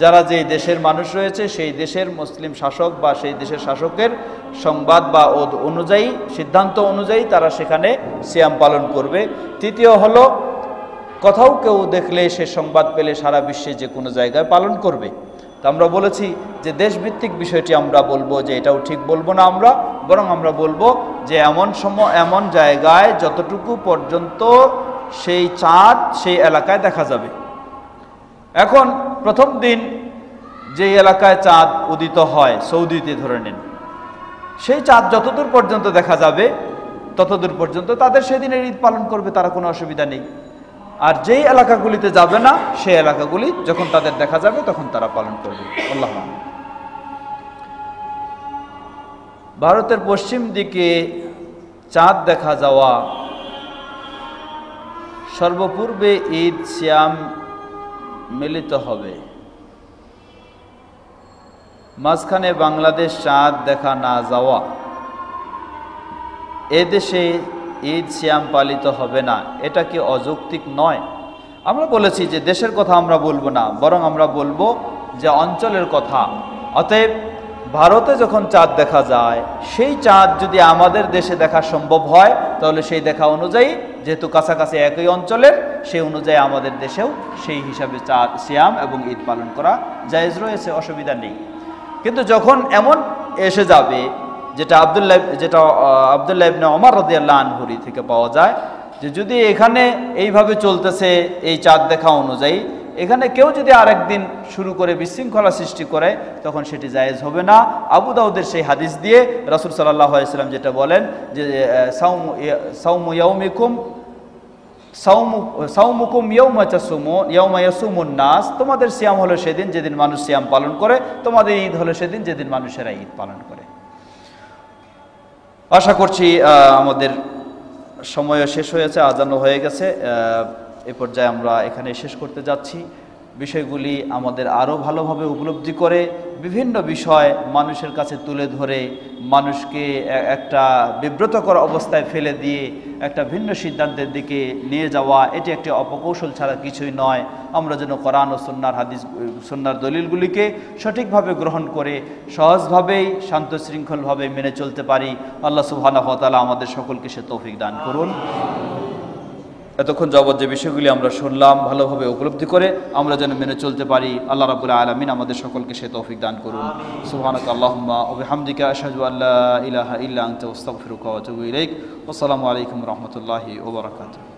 যারা যেই দেশের মানুষ রয়েছে সেই দেশের মুসলিম শাসক বা সেই দেশের শাসকের সংবাদ বা অনুযায়ী, সিদ্ধান্ত অনুযায়ী তারা সেখানে সিয়াম পালন করবে। তৃতীয় হলো কোথাও কেউ দেখলে সে সংবাদ পেলে সারা বিশ্বে যে কোনো জায়গায় পালন করবে। তা আমরা বলেছি যে দেশভিত্তিক বিষয়টি আমরা বলবো যে এটাও ঠিক বলবো না আমরা, বরং আমরা বলবো যে এমন জায়গায় যতটুকু পর্যন্ত সেই চাঁদ সেই এলাকায় দেখা যাবে। এখন প্রথম দিন যে এলাকায় চাঁদ উদিত হয়, সৌদিতে ধরে নেন, সেই চাঁদ যতদূর পর্যন্ত দেখা যাবে ততদূর পর্যন্ত তাদের সেদিনের ঈদ পালন করবে, তারা কোনো অসুবিধা নেই। আর যেই এলাকাগুলিতে যাবে না সেই এলাকাগুলি যখন তাদের দেখা যাবে তখন তারা পালন করবে। আল্লাহ। ভারতের পশ্চিম দিকে চাঁদ দেখা যাওয়া সর্বপূর্বে ঈদ সিয়াম মিলিত হবে, মাঝখানে বাংলাদেশ চাঁদ দেখা না যাওয়া, এদেশে ঈদ সিয়াম পালিত হবে না, এটা কি অযৌক্তিক নয়? আমরা বলেছি যে দেশের কথা আমরা বলবো না, বরং আমরা বলবো যে অঞ্চলের কথা। অতএব ভারতে যখন চাঁদ দেখা যায়, সেই চাঁদ যদি আমাদের দেশে দেখা সম্ভব হয় তাহলে সেই দেখা অনুযায়ী, যেহেতু কাছাকাছি একই অঞ্চলের, সেই অনুযায়ী আমাদের দেশেও সেই হিসাবে চাঁদ সিয়াম এবং ঈদ পালন করা জায়েজ রয়েছে, অসুবিধা নেই। কিন্তু যখন এমন এসে যাবে, যেটা আব্দুল্লাহ ইবনে ওমর রাদিয়াল্লাহু আনহু থেকে পাওয়া যায়, যে যদি এখানে এইভাবে চলতেছে এই চাঁদ দেখা অনুযায়ী, এখানে কেউ যদি আরেকদিন শুরু করে বিশৃঙ্খলা সৃষ্টি করে তখন সেটি জায়েজ হবে না। আবু দাউদের সেই হাদিস দিয়ে রাসূল সাল্লাল্লাহু আলাইহি ওয়াসাল্লাম যেটা বলেন যে সাওমু ইয়াউমিকুম সাওমুকুম ইয়াউমা ইয়াসুমুন নাস, তোমাদের সিয়াম হলো সেদিন যেদিন মানুষ সিয়াম পালন করে, তোমাদের ঈদ হলো সেদিন যেদিন মানুষেরা ঈদ পালন করে। আশা করছি আমাদের সময় শেষ হয়েছে, আজানও হয়ে গেছে। এ পর্যায়ে আমরা এখানে শেষ করতে যাচ্ছি। বিষয়গুলি আমাদের আরও ভালোভাবে উপলব্ধি করে বিভিন্ন বিষয় মানুষের কাছে তুলে ধরে মানুষকে একটা বিব্রতকর অবস্থায় ফেলে দিয়ে একটা ভিন্ন সিদ্ধান্তের দিকে নিয়ে যাওয়া, এটি একটি অপকৌশল ছাড়া কিছুই নয়। আমরা যেন কোরআন ও সুন্নাহর দলিলগুলিকে সঠিকভাবে গ্রহণ করে সহজভাবেই শান্ত শৃঙ্খলভাবে মেনে চলতে পারি। আল্লাহ সুবহানাহু ওয়া তাআলা আমাদের সকলকে সে তৌফিক দান করুন। এতক্ষণ যাবত যে বিষয়গুলি আমরা শুনলাম ভালোভাবে উপলব্ধি করে আমরা যেন মেনে চলতে পারি, আল্লাহ রাব্বুল আলামিন আমাদের সকলকে সে তৌফিক দান করুন। সুবহানাকা আল্লাহুম্মা ওয়া বিহামদিকা আশহাদু আল্লা ইলাহা ইল্লা আনতা আস্তাগফিরুকা ওয়া আতুবু ইলাইক। আসসালামু আলাইকুম ওয়া রাহমাতুল্লাহি ওয়া বারাকাতুহু।